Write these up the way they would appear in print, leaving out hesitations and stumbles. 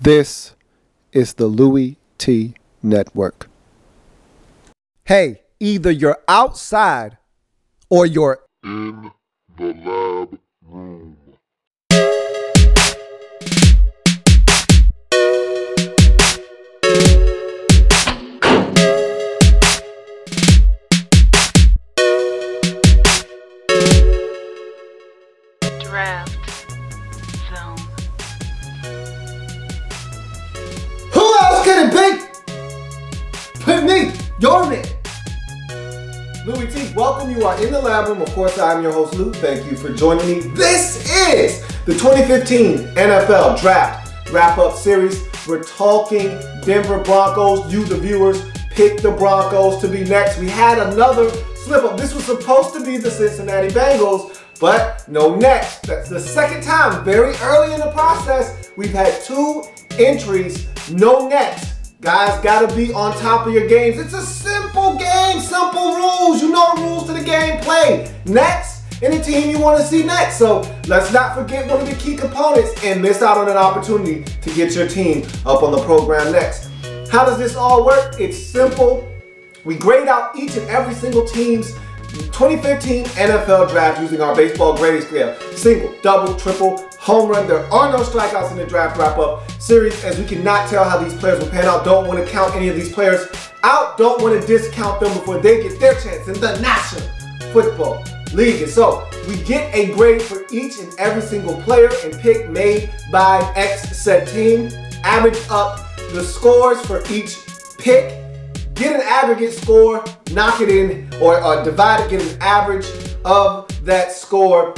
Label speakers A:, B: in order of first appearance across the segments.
A: This is the Louie T Network. Hey, either you're outside or you're
B: in the lab room.
A: Your man, Louie T. Welcome. You are in the lab room. Of course, I'm your host, Lou. Thank you for joining me. This is the 2015 NFL Draft Wrap-Up Series. We're talking Denver Broncos. You, the viewers, picked the Broncos to be next. We had another slip-up. This was supposed to be the Cincinnati Bengals, but no next. That's the second time, very early in the process, we've had two entries, no next. Guys, gotta be on top of your games. It's a simple game, simple rules. You know the rules to the game. Play next any team you want to see next. So let's not forget one of the key components and miss out on an opportunity to get your team up on the program next. How does this all work? It's simple. We grade out each and every single team's 2015 NFL draft using our baseball grading scale. Single, double, triple, home run. There are no strikeouts in the draft wrap-up series, as we cannot tell how these players will pan out. Don't want to count any of these players out. Don't want to discount them before they get their chance in the National Football League. And so we get a grade for each and every single player and pick made by X said team. Average up the scores for each pick. Get an aggregate score, knock it in, or divide it, get an average of that score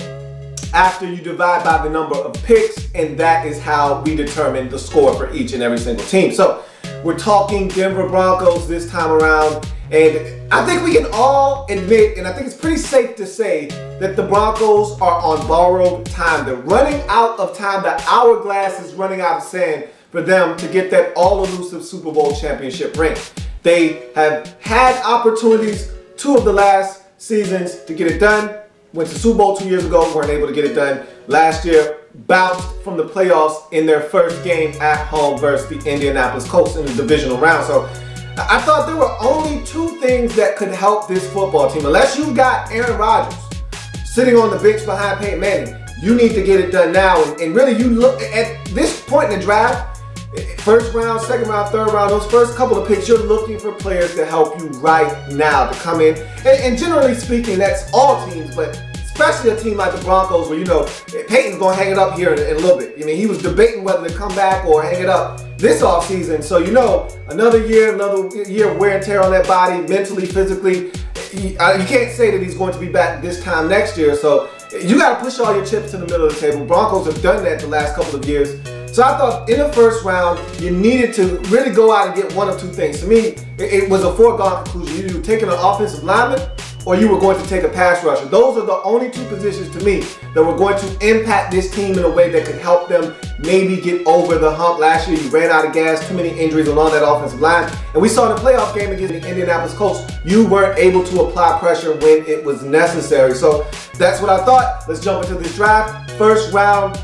A: after you divide by the number of picks, and that is how we determine the score for each and every single team. So we're talking Denver Broncos this time around, and I think we can all admit, and I think it's pretty safe to say, that the Broncos are on borrowed time. They're running out of time. The hourglass is running out of sand for them to get that all-elusive Super Bowl championship ring. They have had opportunities 2 of the last seasons to get it done. Went to Super Bowl 2 years ago, weren't able to get it done. Last year, bounced from the playoffs in their first game at home versus the Indianapolis Colts in the divisional round. So I thought there were only 2 things that could help this football team. Unless you've got Aaron Rodgers sitting on the bench behind Peyton Manning, you need to get it done now. And really, you look at this point in the draft, first round, second round, third round, those first couple of picks, you're looking for players to help you right now to come in. And generally speaking, that's all teams, but especially a team like the Broncos where, you know, Peyton's going to hang it up here in a little bit. I mean, he was debating whether to come back or hang it up this offseason. So, you know, another year of wear and tear on that body, mentally, physically. You can't say that he's going to be back this time next year. So you got to push all your chips to the middle of the table. Broncos have done that the last couple of years. So I thought in the first round, you needed to really go out and get one of 2 things. To me, it was a foregone conclusion. You were taking an offensive lineman or you were going to take a pass rusher. Those are the only 2 positions to me that were going to impact this team in a way that could help them maybe get over the hump. Last year, you ran out of gas, too many injuries along that offensive line. And we saw in the playoff game against the Indianapolis Colts, you weren't able to apply pressure when it was necessary. So that's what I thought. Let's jump into this draft. First round,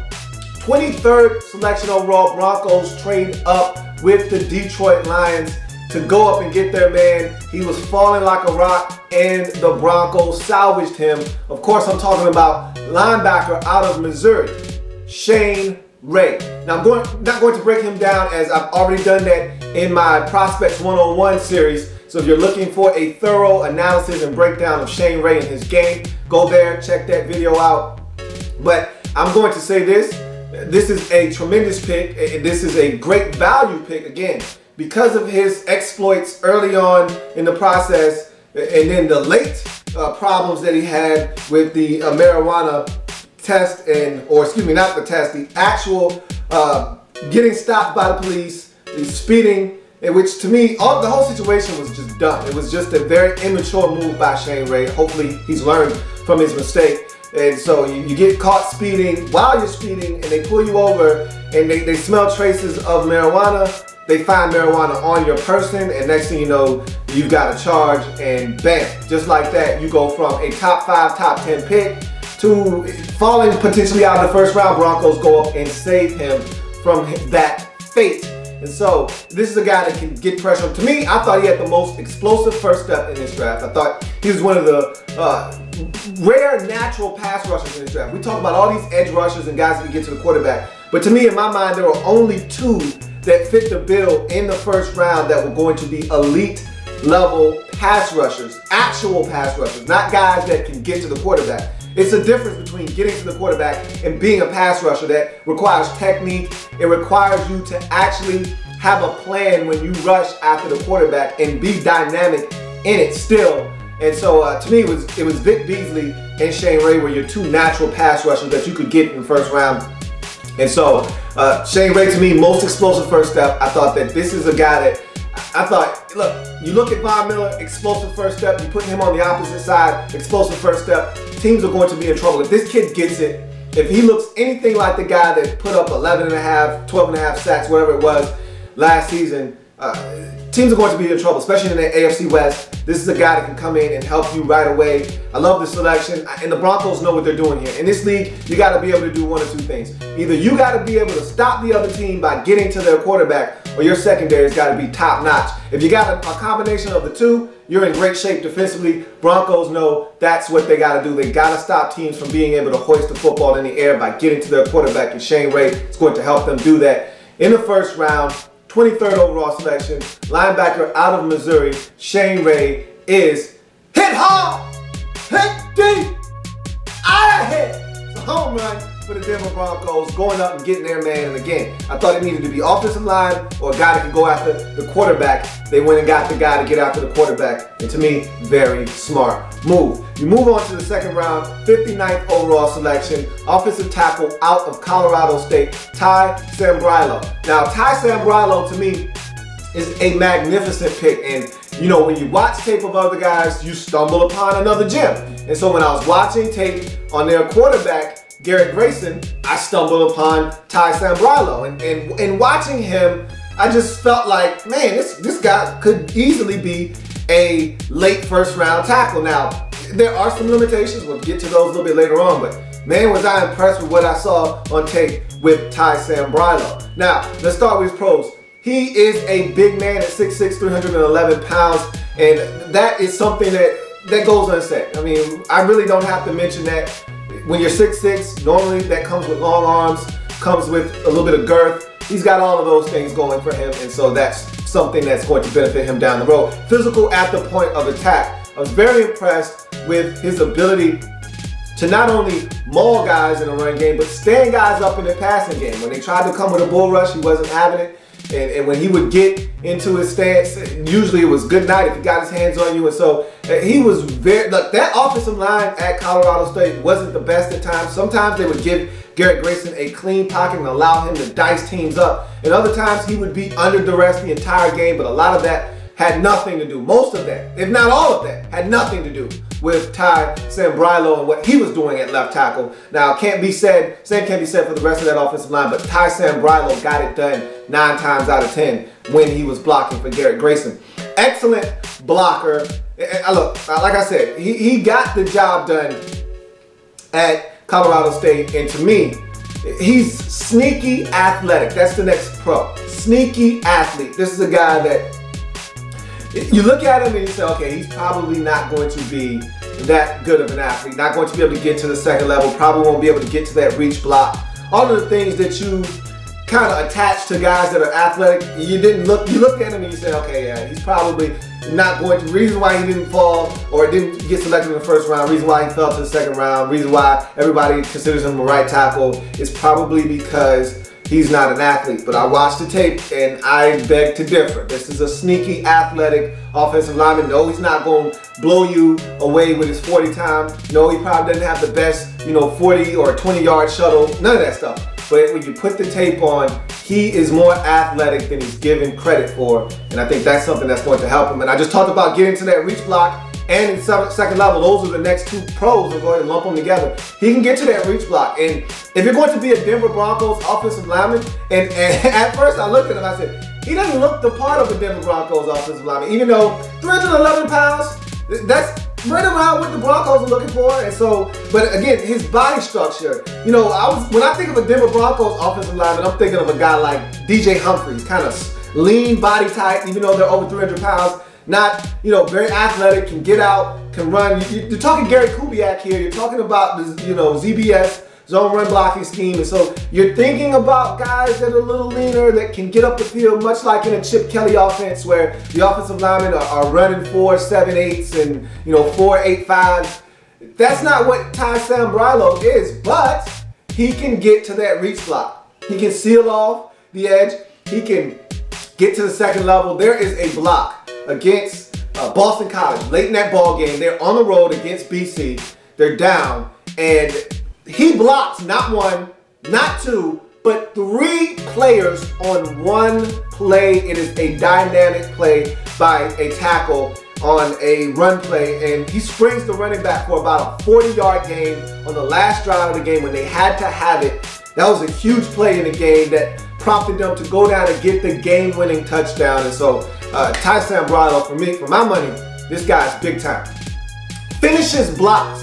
A: 23rd selection overall, Broncos trade up with the Detroit Lions to go up and get their man. He was falling like a rock, and the Broncos salvaged him. Of course, I'm talking about linebacker out of Missouri, Shane Ray. Now, I'm not going to break him down, as I've already done that in my Prospects 101 series. So if you're looking for a thorough analysis and breakdown of Shane Ray and his game, go there, check that video out. But I'm going to say this. This is a tremendous pick. This is a great value pick, again, because of his exploits early on in the process, and then the late problems that he had with the marijuana test, or excuse me, not the test, the actual getting stopped by the police, the speeding, in which to me, the whole situation was just dumb. It was just a very immature move by Shane Ray. Hopefully he's learned from his mistake. And so you get caught speeding while you're speeding, and they pull you over and they smell traces of marijuana. They find marijuana on your person, and next thing you know, you've got a charge, and bam, just like that, you go from a top 5, top 10 pick to falling potentially out of the first round. Broncos go up and save him from that fate. And so this is a guy that can get pressure. To me, I thought he had the most explosive first step in this draft. I thought he was one of the rare natural pass rushers in this draft. We talk about all these edge rushers and guys that can get to the quarterback. But to me, in my mind, there were only two that fit the bill in the first round that were going to be elite level pass rushers, actual pass rushers, not guys that can get to the quarterback. It's a difference between getting to the quarterback and being a pass rusher that requires technique. It requires you to actually have a plan when you rush after the quarterback and be dynamic in it still. And so to me, it was Vic Beasley and Shane Ray were your two natural pass rushers that you could get in the first round. And so Shane Ray, to me, most explosive first step. I thought that this is a guy that I thought, look, you look at Von Miller, explosive first step, you put him on the opposite side, explosive first step, teams are going to be in trouble. If this kid gets it, if he looks anything like the guy that put up 11.5, 12.5 sacks, whatever it was last season, teams are going to be in trouble, especially in the AFC West. This is a guy that can come in and help you right away. I love the selection, and the Broncos know what they're doing here. In this league, you got to be able to do one or two things. Either you got to be able to stop the other team by getting to their quarterback, or your secondary's got to be top notch. If you got a combination of the two, you're in great shape defensively. Broncos know that's what they got to do. They got to stop teams from being able to hoist the football in the air by getting to their quarterback, and Shane Ray is going to help them do that. In the first round, 23rd overall selection, linebacker out of Missouri, Shane Ray is hit hard, hit deep, out of here. It's a home run for the Denver Broncos, going up and getting their man. And again, I thought it needed to be offensive line or a guy that can go after the quarterback. They went and got the guy to get after the quarterback. And to me, very smart move. You move on to the second round, 59th overall selection, offensive tackle out of Colorado State, Ty Sambrailo. Now, Ty Sambrailo, to me, is a magnificent pick. And, you know, when you watch tape of other guys, you stumble upon another gem. And so when I was watching tape on their quarterback, Garrett Grayson, I stumbled upon Ty Sambrailo. And watching him, I just felt like, man, this guy could easily be a late first round tackle. Now, there are some limitations. We'll get to those a little bit later on, but man, was I impressed with what I saw on tape with Ty Sambrailo. Now, let's start with his pros. He is a big man at 6'6", 311 pounds, and that is something that goes unsaid. I mean, I really don't have to mention that. When you're 6'6", normally that comes with long arms, comes with a little bit of girth. He's got all of those things going for him, and so that's something that's going to benefit him down the road. Physical at the point of attack. I was very impressed with his ability to not only maul guys in the run game, but stand guys up in the passing game. When they tried to come with a bull rush, he wasn't having it. And when he would get into his stance, usually it was good night if he got his hands on you. And so he was very, look, that offensive line at Colorado State wasn't the best at times. Sometimes they would give Garrett Grayson a clean pocket and allow him to dice teams up. And other times he would be under duress the entire game, but a lot of that had nothing to do, most of that, if not all of that, had nothing to do with Ty Sambrailo and what he was doing at left tackle. Now, same can't be said for the rest of that offensive line, but Ty Sambrailo got it done 9 times out of 10 when he was blocking for Garrett Grayson. Excellent blocker. Look, like I said, he got the job done at Colorado State, and to me, he's sneaky athletic. That's the next pro. Sneaky athlete. This is a guy that you look at him and you say, okay, he's probably not going to be that good of an athlete, not going to be able to get to the second level, probably won't be able to get to that reach block. All of the things that you kind of attach to guys that are athletic, you looked at him and you said, okay, yeah, he's probably not going to. Reason why he didn't fall or didn't get selected in the first round, reason why he fell to the second round, reason why everybody considers him a right tackle is probably because he's not an athlete. But I watched the tape and I beg to differ. This is a sneaky, athletic offensive lineman. No, he's not going to blow you away with his 40 time. No, he probably doesn't have the best, 40 or 20-yard shuttle. None of that stuff. But when you put the tape on, he is more athletic than he's given credit for. And I think that's something that's going to help him. And I just talked about getting to that reach block and in second level. Those are the next two pros. We're going to lump them together. He can get to that reach block. And if you're going to be a Denver Broncos offensive lineman, and at first I looked at him, I said, he doesn't look the part of a Denver Broncos offensive lineman. Even though 311 pounds, right around what the Broncos are looking for. And so, but again, his body structure, you know, when I think of a Denver Broncos offensive lineman, I'm thinking of a guy like DJ Humphries, kind of lean body type, even though they're over 300 pounds. Not, you know, very athletic, can get out, can run. You're talking Gary Kubiak here. You're talking about, you know, ZBS, zone run blocking scheme. And so you're thinking about guys that are a little leaner, that can get up the field, much like in a Chip Kelly offense where the offensive linemen are running 4.78s and, you know, 4.85s. That's not what Ty Sambrailo is, but he can get to that reach block. He can seal off the edge. He can get to the second level. There is a block against Boston College late in that ball game. They're on the road against BC. They're down, and he blocks not one, not two, but three players on one play. It is a dynamic play by a tackle on a run play, and he springs the running back for about a 40-yard gain on the last drive of the game when they had to have it. That was a huge play in the game that prompted them to go down and get the game-winning touchdown. And so Ty Sambrailo, for me, for my money, this guy's big time. Finishes blocks.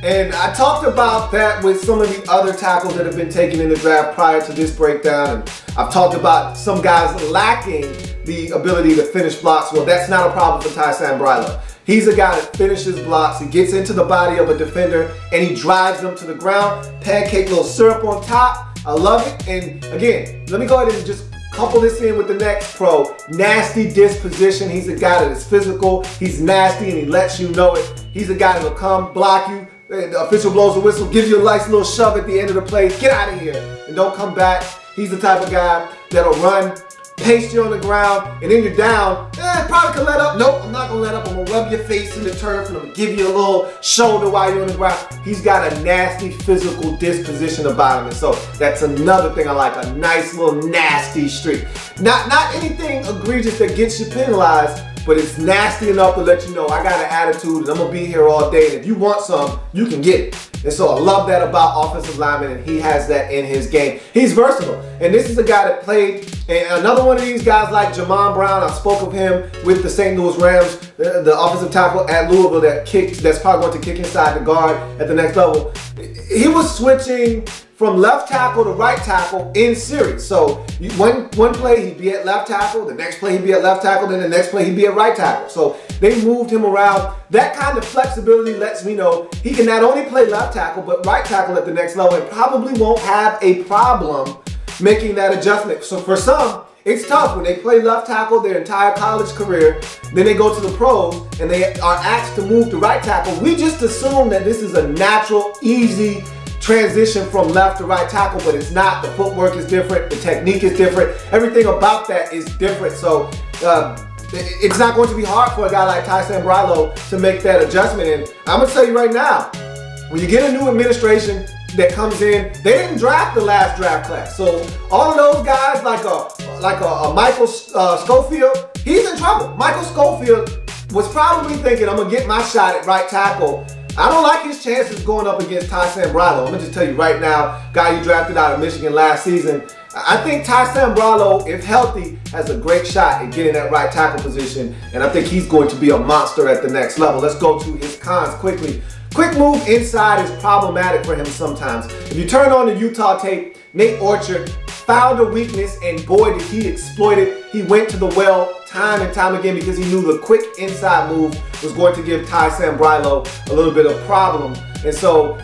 A: And I talked about that with some of the other tackles that have been taken in the draft prior to this breakdown. And I've talked about some guys lacking the ability to finish blocks. Well, that's not a problem for Ty Sambrailo. He's a guy that finishes blocks. He gets into the body of a defender and he drives them to the ground. Pancake little syrup on top. I love it. And again, let me go ahead and just couple this in with the next pro. Nasty disposition. He's a guy that is physical. He's nasty and he lets you know it. He's a guy that will come, block you. The official blows the whistle, gives you a nice little shove at the end of the play. Get out of here and don't come back. He's the type of guy that'll run, paste you on the ground, and then you're down. Probably can let up. Nope, I'm not gonna let up. I'm gonna rub your face in the turf and I'm gonna give you a little shoulder while you're on the ground. He's got a nasty physical disposition about him, and so that's another thing I like. A nice little nasty streak. Not anything egregious that gets you penalized, but it's nasty enough to let you know I got an attitude and I'm gonna be here all day. And if you want some, you can get it. And so I love that about offensive linemen, and he has that in his game. He's versatile, and this is a guy that played. And another one of these guys like Jamon Brown, I spoke of him with the St. Louis Rams, the offensive tackle at Louisville that's probably going to kick inside the guard at the next level. He was switching from left tackle to right tackle in series. So one play he'd be at left tackle, the next play he'd be at left tackle, then the next play he'd be at right tackle. So they moved him around. That kind of flexibility lets me know he can not only play left tackle, but right tackle at the next level, and probably won't have a problem making that adjustment. So for some, it's tough when they play left tackle their entire college career, then they go to the pros and they are asked to move to right tackle. We just assume that this is a natural, easy transition from left to right tackle, but it's not. The footwork is different, the technique is different, everything about that is different. So it's not going to be hard for a guy like Ty Sambrailo to make that adjustment. And I'm gonna tell you right now, when you get a new administration that comes in, they didn't draft the last draft class. So all of those guys like a Michael Schofield, he's in trouble. Michael Schofield was probably thinking, I'm gonna get my shot at right tackle. I don't like his chances going up against Ty Sambrailo. I'm gonna just tell you right now, guy you drafted out of Michigan last season. I think Ty Sambrailo, if healthy, has a great shot at getting that right tackle position, and I think he's going to be a monster at the next level. Let's go to his cons quickly. Quick move inside is problematic for him sometimes. If you turn on the Utah tape, Nate Orchard found a weakness, and boy did he exploit it. He went to the well time and time again because he knew the quick inside move was going to give Ty Sambrailo a little bit of problem. And so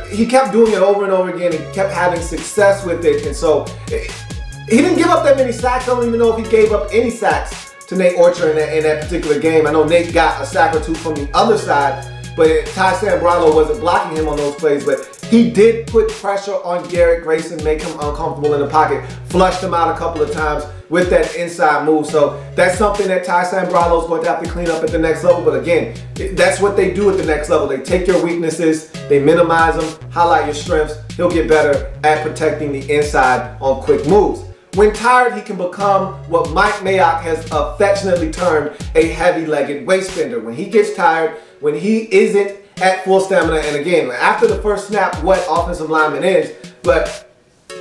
A: he kept doing it over and over again and kept having success with it. And so he didn't give up that many sacks. I don't even know if he gave up any sacks to Nate Orchard in that particular game. I know Nate got a sack or two from the other side, but Ty Sambrailo wasn't blocking him on those plays. But he did put pressure on Garrett Grayson, make him uncomfortable in the pocket, flushed him out a couple of times with that inside move. So that's something that Ty Sambrailo is going to have to clean up at the next level. But again, that's what they do at the next level. They take your weaknesses, they minimize them, highlight your strengths. He'll get better at protecting the inside on quick moves. When tired, he can become what Mike Mayock has affectionately termed a heavy-legged waist bender. When he gets tired, when he isn't at full stamina, and again, after the first snap, what offensive lineman is, but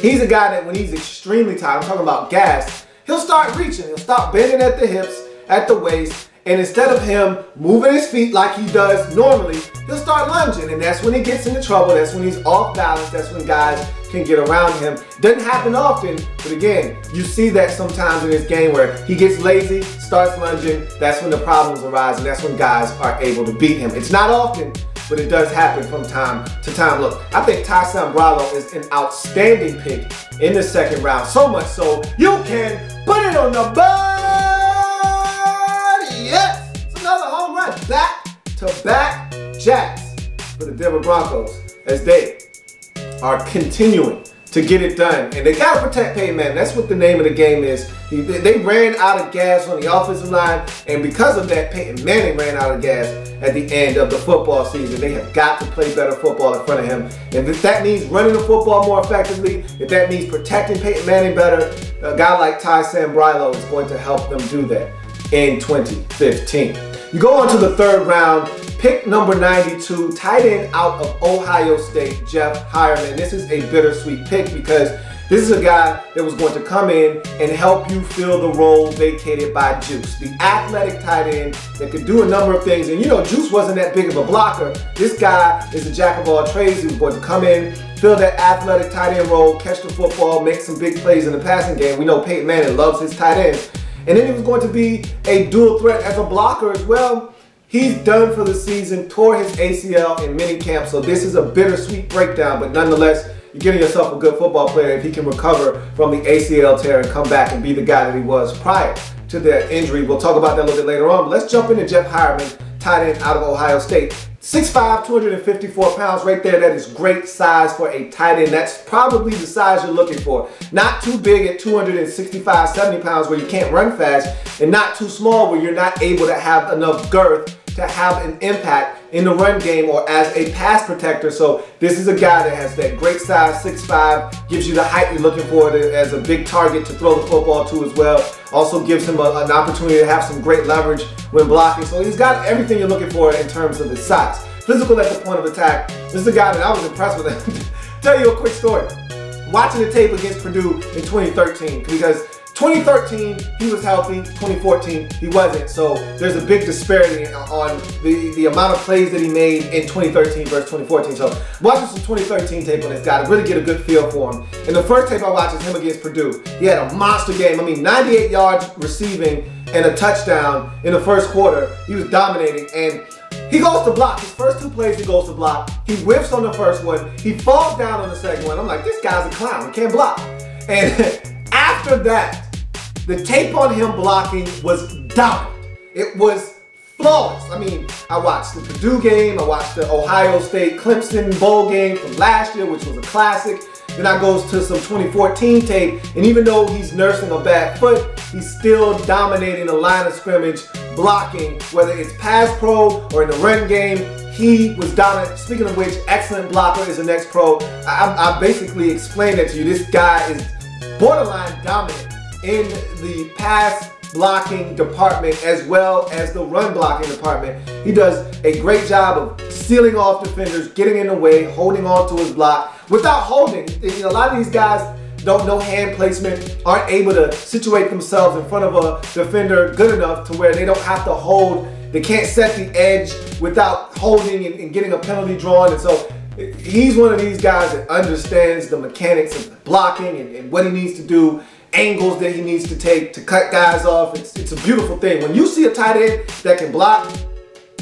A: he's a guy that when he's extremely tired, I'm talking about gas, he'll start reaching, he'll start bending at the hips, at the waist, And instead of him moving his feet like he does normally, he'll start lunging. And that's when he gets into trouble. That's when he's off balance. That's when guys can get around him. Doesn't happen often, but again, you see that sometimes in this game where he gets lazy, starts lunging. That's when the problems arise, and that's when guys are able to beat him. It's not often, but it does happen from time to time. Look, I think Tyson Brilo is an outstanding pick in the second round. So much so, you can put it on the board. Yes, it's another home run. Back-to-back jacks for the Denver Broncos as they are continuing to get it done. And they got to protect Peyton Manning. That's what the name of the game is. They ran out of gas on the offensive line, and because of that, Peyton Manning ran out of gas at the end of the football season. They have got to play better football in front of him. And if that means running the football more effectively, if that means protecting Peyton Manning better, a guy like Tyson Brilo is going to help them do that in 2015. You go on to the third round. Pick number 92, tight end out of Ohio State, Jeff Hireman. This is a bittersweet pick because this is a guy that was going to come in and help you fill the role vacated by Juice, the athletic tight end that could do a number of things. And you know, Juice wasn't that big of a blocker. This guy is a jack of all trades. He was going to come in, fill that athletic tight end role, catch the football, make some big plays in the passing game. We know Peyton Manning loves his tight ends. And then he was going to be a dual threat as a blocker as well. He's done for the season, tore his ACL in minicamp, so this is a bittersweet breakdown, but nonetheless, you're getting yourself a good football player if he can recover from the ACL tear and come back and be the guy that he was prior to that injury. We'll talk about that a little bit later on, but let's jump into Jeff Hireman, tight end out of Ohio State. 6'5", 254 pounds right there. That is great size for a tight end. That's probably the size you're looking for. Not too big at 265, 70 pounds where you can't run fast, and not too small where you're not able to have enough girth to have an impact in the run game or as a pass protector. So this is a guy that has that great size, 6'5", gives you the height you're looking for as a big target to throw the football to as well. Also gives him an opportunity to have some great leverage when blocking. So he's got everything you're looking for in terms of his size. Physical at the point of attack. This is a guy that I was impressed with. Tell you a quick story. Watching the tape against Purdue in 2013, because 2013, he was healthy. 2014, he wasn't. So there's a big disparity on the amount of plays that he made in 2013 versus 2014. So watching some 2013 tape on this guy to really get a good feel for him. And the first tape I watched is him against Purdue. He had a monster game. I mean, 98 yards receiving and a touchdown in the first quarter. He was dominating. And he goes to block. His first two plays, he goes to block. He whiffs on the first one. He falls down on the second one. I'm like, this guy's a clown. He can't block. And after that, the tape on him blocking was dominant. It was flawless. I mean, I watched the Purdue game. I watched the Ohio State Clemson bowl game from last year, which was a classic. Then I goes to some 2014 tape, and even though he's nursing a bad foot, he's still dominating the line of scrimmage, blocking, whether it's pass pro or in the run game. He was dominant. Speaking of which, excellent blocker is the next pro. I basically explained that to you. This guy is borderline dominant in the pass blocking department as well as the run blocking department. He does a great job of sealing off defenders, getting in the way, holding on to his block without holding. You know, a lot of these guys don't know hand placement, aren't able to situate themselves in front of a defender good enough to where they don't have to hold. They can't set the edge without holding and getting a penalty drawn. And so he's one of these guys that understands the mechanics of blocking and what he needs to do, angles that he needs to take to cut guys off. It's a beautiful thing. When you see a tight end that can block,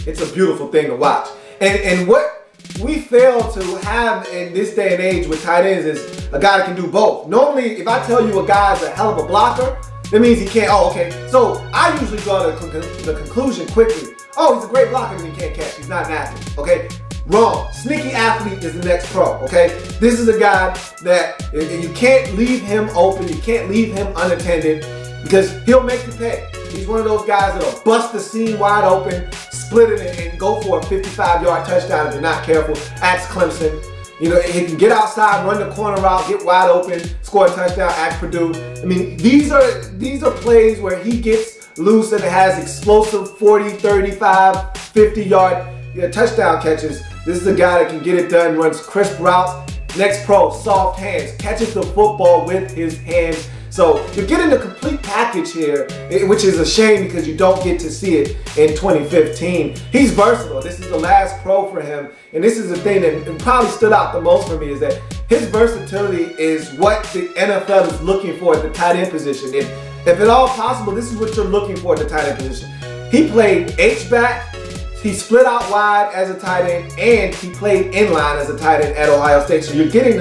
A: it's a beautiful thing to watch. And what we fail to have in this day and age with tight ends is a guy that can do both. Normally, if I tell you a guy's a hell of a blocker, that means he can't. Oh, okay. So I usually draw the conclusion quickly. Oh, he's a great blocker and he can't catch. He's not an athlete. Okay. Wrong. Sneaky athlete is the next pro, okay? This is a guy that you can't leave him open, you can't leave him unattended because he'll make you pay. He's one of those guys that'll bust the seam wide open, split it and go for a 55-yard touchdown if you're not careful. Axe Clemson. You know, he can get outside, run the corner route, get wide open, score a touchdown, axe Purdue. I mean, these are plays where he gets loose and has explosive 40, 35, 50-yard touchdown catches. This is a guy that can get it done, runs crisp routes. Next pro, soft hands, catches the football with his hands. So you're getting the complete package here, which is a shame because you don't get to see it in 2015. He's versatile. This is the last pro for him. And this is the thing that probably stood out the most for me, is that his versatility is what the NFL is looking for at the tight end position. If at all possible, this is what you're looking for at the tight end position. He played H-back, he split out wide as a tight end, and he played inline as a tight end at Ohio State. So you're getting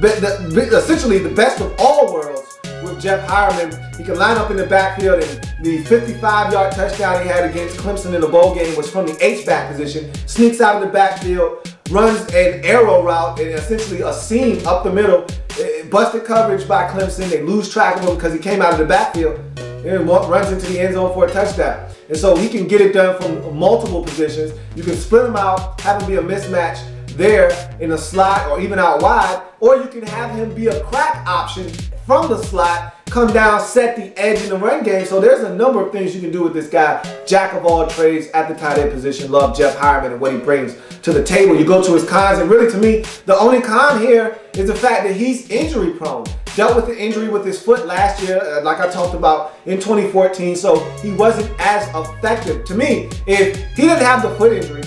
A: essentially the best of all worlds with Jeff Hireman. He can line up in the backfield, and the 55-yard touchdown he had against Clemson in the bowl game was from the H-back position. Sneaks out of the backfield, runs an arrow route and essentially a seam up the middle. Busted coverage by Clemson. They lose track of him because he came out of the backfield and runs into the end zone for a touchdown. And so he can get it done from multiple positions. You can split him out, have him be a mismatch there in a slot or even out wide, or you can have him be a crack option from the slot, come down, set the edge in the run game. So there's a number of things you can do with this guy. Jack of all trades at the tight end position. Love Jeff Hireman and what he brings to the table. You go to his cons, and really to me, the only con here is the fact that he's injury prone. Dealt with the injury with his foot last year, like I talked about in 2014, so he wasn't as effective. To me, if he didn't have the foot injury,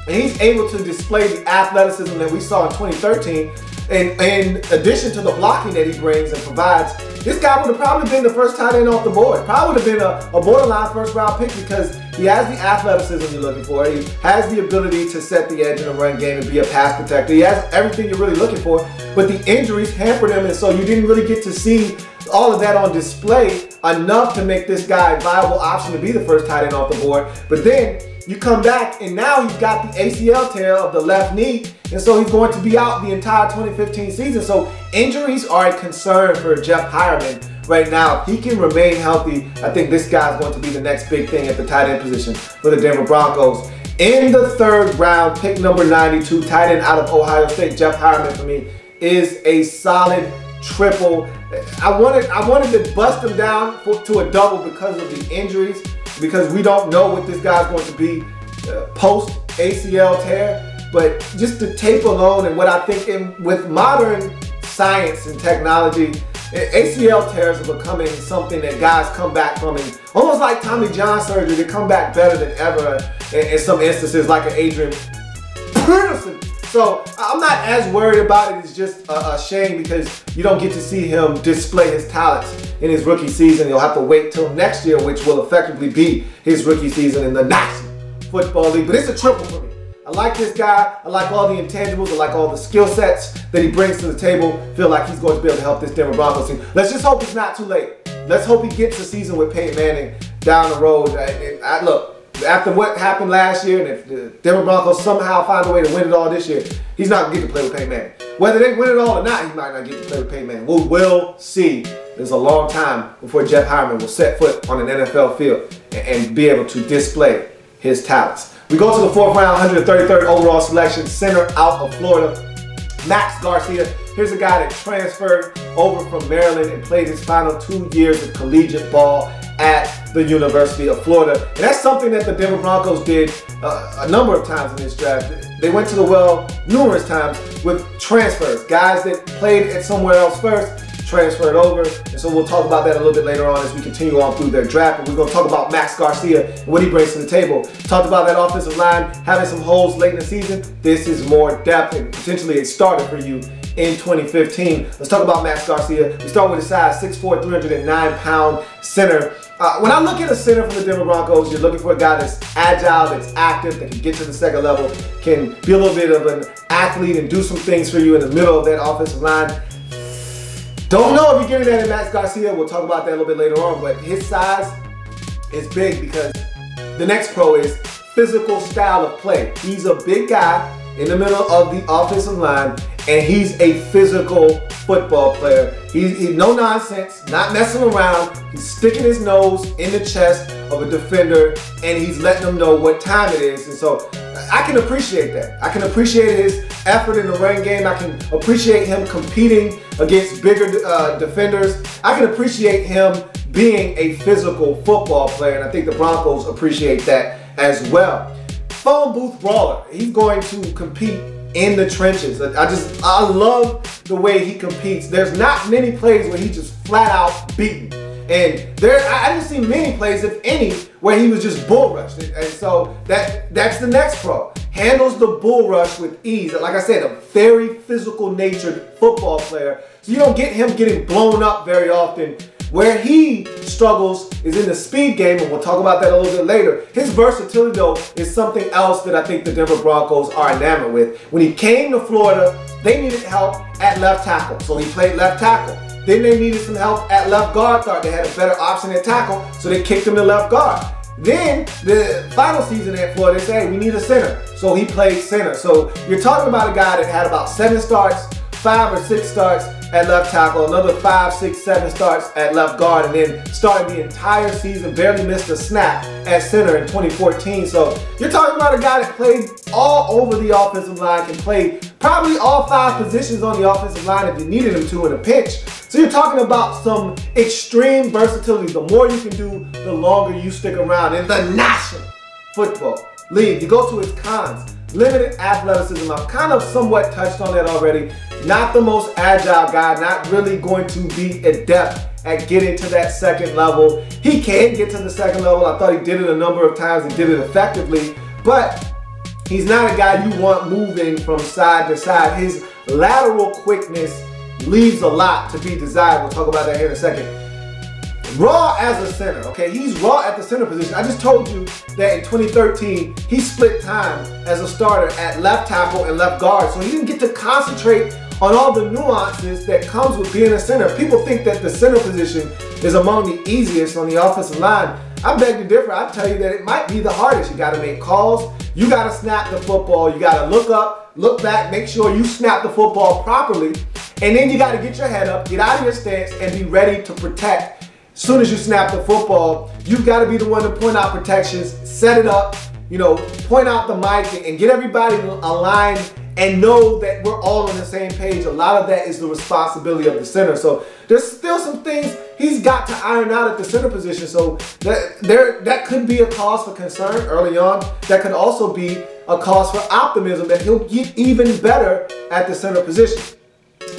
A: and he's able to display the athleticism that we saw in 2013, and in addition to the blocking that he brings and provides, this guy would have probably been the first tight end off the board. Probably would have been a borderline first-round pick because he has the athleticism you're looking for. He has the ability to set the edge in a run game and be a pass protector. He has everything you're really looking for, but the injuries hampered him, and so you didn't really get to see all of that on display enough to make this guy a viable option to be the first tight end off the board. But then you come back, and now he's got the ACL tear of the left knee, and so he's going to be out the entire 2015 season. So injuries are a concern for Jeff Hireman right now. If he can remain healthy, I think this guy's going to be the next big thing at the tight end position for the Denver Broncos. In the third round, pick number 92, tight end out of Ohio State, Jeff Hireman for me is a solid triple. I wanted to bust him down to a double because of the injuries, because we don't know what this guy's going to be post ACL tear. But just the tape alone and what I think with modern science and technology, ACL tears are becoming something that guys come back from, and almost like Tommy John surgery, they come back better than ever in some instances, like an Adrian Peterson. So I'm not as worried about it. It's just a shame because you don't get to see him display his talents in his rookie season. You'll have to wait till next year, which will effectively be his rookie season in the National Football League. But it's a triple for me. I like this guy. I like all the intangibles. I like all the skill sets that he brings to the table. Feel like he's going to be able to help this Denver Broncos team. Let's just hope it's not too late. Let's hope he gets a season with Peyton Manning down the road. Look, after what happened last year, and if the Denver Broncos somehow find a way to win it all this year, he's not going to get to play with Peyton Manning. Whether they win it all or not, he might not get to play with Peyton Manning. We'll see. There's a long time before Jeff Hireman will set foot on an NFL field and be able to display his talents. We go to the fourth round, 133rd overall selection, center out of Florida, Max Garcia. Here's a guy that transferred over from Maryland and played his final 2 years of collegiate ball at the University of Florida. And that's something that the Denver Broncos did a number of times in this draft. They went to the well numerous times with transfers. Guys that played at somewhere else first transferred over. And so we'll talk about that a little bit later on as we continue on through their draft. But we're going to talk about Max Garcia and what he brings to the table. Talked about that offensive line having some holes late in the season. This is more depth and potentially a starter for you in 2015. Let's talk about Max Garcia. We start with his size, 6'4", 309-pound center. When I look at a center for the Denver Broncos, you're looking for a guy that's agile, that's active, that can get to the second level, can be a little bit of an athlete and do some things for you in the middle of that offensive line. Don't know if you're getting that in Max Garcia. We'll talk about that a little bit later on, but his size is big because the next pro is physical style of play. He's a big guy in the middle of the offensive line, and he's a physical football player. He's no nonsense, not messing around. He's sticking his nose in the chest of a defender, and he's letting them know what time it is. And so I can appreciate that. I can appreciate his effort in the run game. I can appreciate him competing against bigger defenders. I can appreciate him being a physical football player, and I think the Broncos appreciate that as well. Phone booth brawler. He's going to compete in the trenches. I love the way he competes. There's not many plays where he just flat out beaten. And I didn't see many plays, if any, where he was just bull rushed. And so that's the next pro. Handles the bull rush with ease. Like I said, a very physical natured football player. So you don't get him getting blown up very often. Where he struggles is in the speed game, and we'll talk about that a little bit later. His versatility, though, is something else that I think the Denver Broncos are enamored with. When he came to Florida, they needed help at left tackle, so he played left tackle. Then they needed some help at left guard, thought they had a better option at tackle, so they kicked him to left guard. Then, the final season at Florida, they said, hey, we need a center, so he played center. So you're talking about a guy that had about 7 starts, 5 or 6 starts at left tackle, another 5, 6, 7 starts at left guard, and then started the entire season, barely missed a snap at center in 2014. So you're talking about a guy that played all over the offensive line, can play probably all 5 positions on the offensive line if you needed him to in a pinch. So you're talking about some extreme versatility. The more you can do, the longer you stick around in the National Football League. You go to its cons. Limited athleticism. I've kind of somewhat touched on that already. Not the most agile guy, not really going to be adept at getting to that second level. He can get to the second level. I thought he did it a number of times. He did it effectively, but he's not a guy you want moving from side to side. His lateral quickness leaves a lot to be desired. We'll talk about that here in a second. Raw as a center, okay? He's raw at the center position. I just told you that in 2013, he split time as a starter at left tackle and left guard, so he didn't get to concentrate on all the nuances that comes with being a center. People think that the center position is among the easiest on the offensive line. I beg to differ. I tell you that it might be the hardest. You got to make calls. You got to snap the football. You got to look up, look back, make sure you snap the football properly, and then you got to get your head up, get out of your stance, and be ready to protect. As soon as you snap the football, you've got to be the one to point out protections, set it up, you know, point out the mic and get everybody aligned and know that we're all on the same page. A lot of that is the responsibility of the center. So there's still some things he's got to iron out at the center position. So that could be a cause for concern early on. That could also be a cause for optimism that he'll get even better at the center position.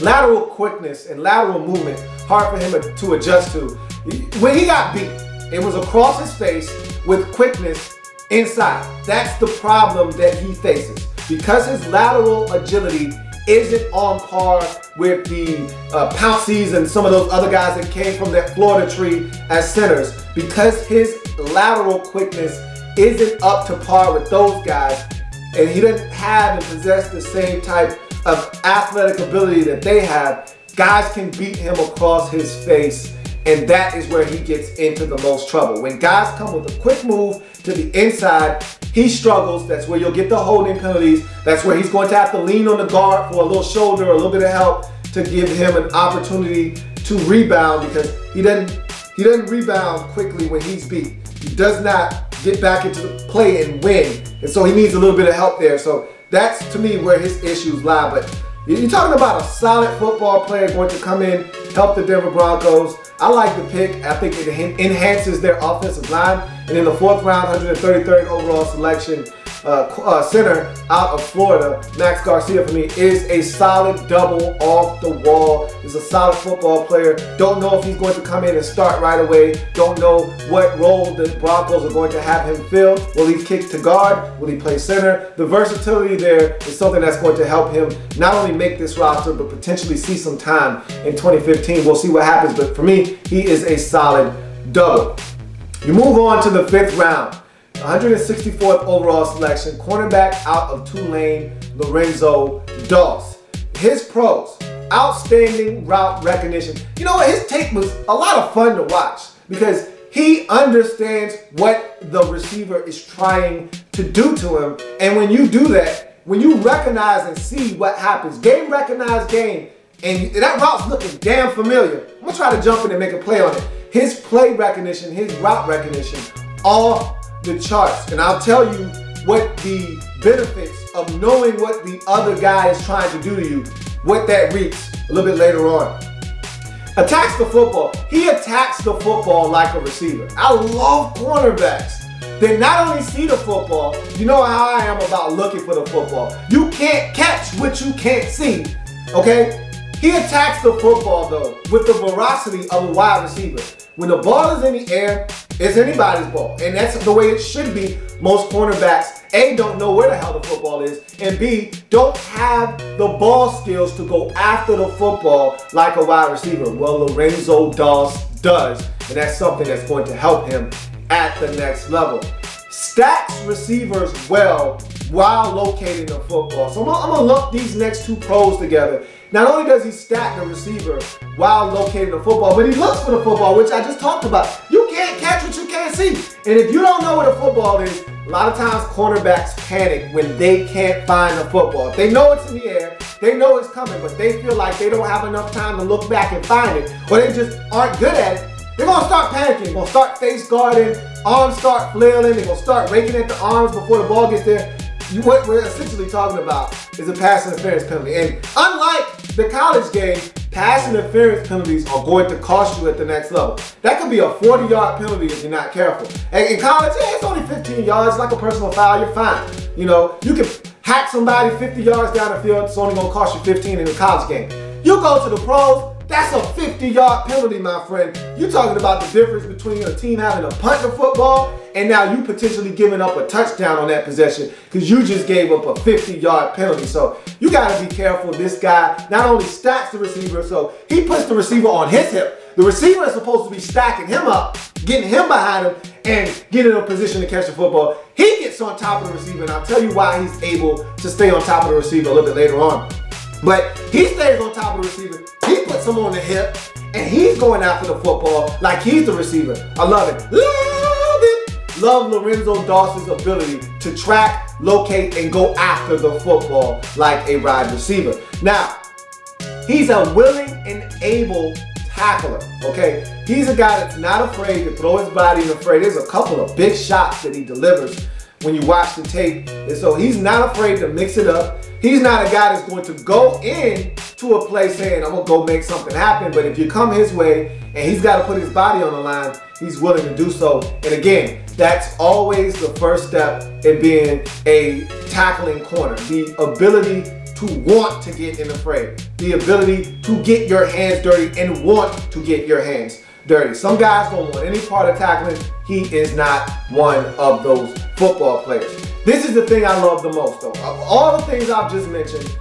A: Lateral quickness and lateral movement, hard for him to adjust to. When he got beat, it was across his face with quickness inside. That's the problem that he faces. Because his lateral agility isn't on par with the Pounceys and some of those other guys that came from that Florida tree as centers, because his lateral quickness isn't up to par with those guys, and he doesn't have and possess the same type of athletic ability that they have, guys can beat him across his face, and that is where he gets into the most trouble. When guys come with a quick move to the inside, he struggles. That's where you'll get the holding penalties. That's where he's going to have to lean on the guard for a little shoulder or a little bit of help to give him an opportunity to rebound, because he doesn't rebound quickly when he's beat. He does not get back into the play and win, and so he needs a little bit of help there. So that's, to me, where his issues lie. But you're talking about a solid football player going to come in, help the Denver Broncos. I like the pick. I think it enhances their offensive line. And in the 4th round, 133rd overall selection, center out of Florida, Max Garcia, for me, is a solid double off the wall. He's a solid football player. Don't know if he's going to come in and start right away. Don't know what role the Broncos are going to have him fill. Will he kick to guard? Will he play center? The versatility there is something that's going to help him not only make this roster, but potentially see some time in 2015. We'll see what happens, but for me, he is a solid double. You move on to the 5th round. 164th overall selection, cornerback out of Tulane, Lorenzo Dawes. His pros, outstanding route recognition. You know what, his tape was a lot of fun to watch because he understands what the receiver is trying to do to him. And when you do that, when you recognize and see what happens, game recognize game, and that route's looking damn familiar, I'm gonna try to jump in and make a play on it. His play recognition, his route recognition, all the charts. And I'll tell you what the benefits of knowing what the other guy is trying to do to you, what that reaps a little bit later on. Attacks the football. He attacks the football like a receiver. I love cornerbacks. They not only see the football, you know how I am about looking for the football. You can't catch what you can't see, okay? He attacks the football though with the veracity of a wide receiver. When the ball is in the air, it's anybody's ball. And that's the way it should be. Most cornerbacks, A, don't know where the hell the football is, and B, don't have the ball skills to go after the football like a wide receiver. Well, Lorenzo Doss does, and that's something that's going to help him at the next level. Stacks receivers well while locating the football. So I'm gonna lump these next two pros together. Not only does he stack the receiver while locating the football, but he looks for the football, which I just talked about. You can't catch what you can't see. And if you don't know where the football is, a lot of times cornerbacks panic when they can't find the football. If they know it's in the air, they know it's coming, but they feel like they don't have enough time to look back and find it, or they just aren't good at it, they're gonna start panicking. They're gonna start face guarding, arms start flailing, they're gonna start raking at the arms before the ball gets there. What we're essentially talking about is a pass interference penalty. And unlike the college game, pass interference penalties are going to cost you at the next level. That could be a 40-yard penalty if you're not careful. And in college, yeah, it's only 15 yards, like a personal foul, you're fine. You know, you can hack somebody 50 yards down the field, it's only gonna cost you 15 in the college game. You go to the pros, that's a 50-yard penalty, my friend. You're talking about the difference between a team having to punt the football and now you potentially giving up a touchdown on that possession because you just gave up a 50-yard penalty. So you got to be careful. This guy not only stacks the receiver, so he puts the receiver on his hip. The receiver is supposed to be stacking him up, getting him behind him, and getting in a position to catch the football. He gets on top of the receiver, and I'll tell you why he's able to stay on top of the receiver a little bit later on. But he stays on top of the receiver. He puts him on the hip, and he's going after the football like he's the receiver. I love it. Love it. Love Lorenzo Doss's ability to track, locate, and go after the football like a wide receiver. Now, he's a willing and able tackler, okay? He's a guy that's not afraid to throw his body in the fray. There's a couple of big shots that he delivers when you watch the tape. And so he's not afraid to mix it up. He's not a guy that's going to go in to a play saying, I'm going to go make something happen. But if you come his way and he's got to put his body on the line, he's willing to do so. And again, that's always the first step in being a tackling corner. The ability to want to get in the fray. The ability to get your hands dirty and want to get your hands dirty. Some guys don't want any part of tackling. He is not one of those football players. This is the thing I love the most though. Of all the things I've just mentioned,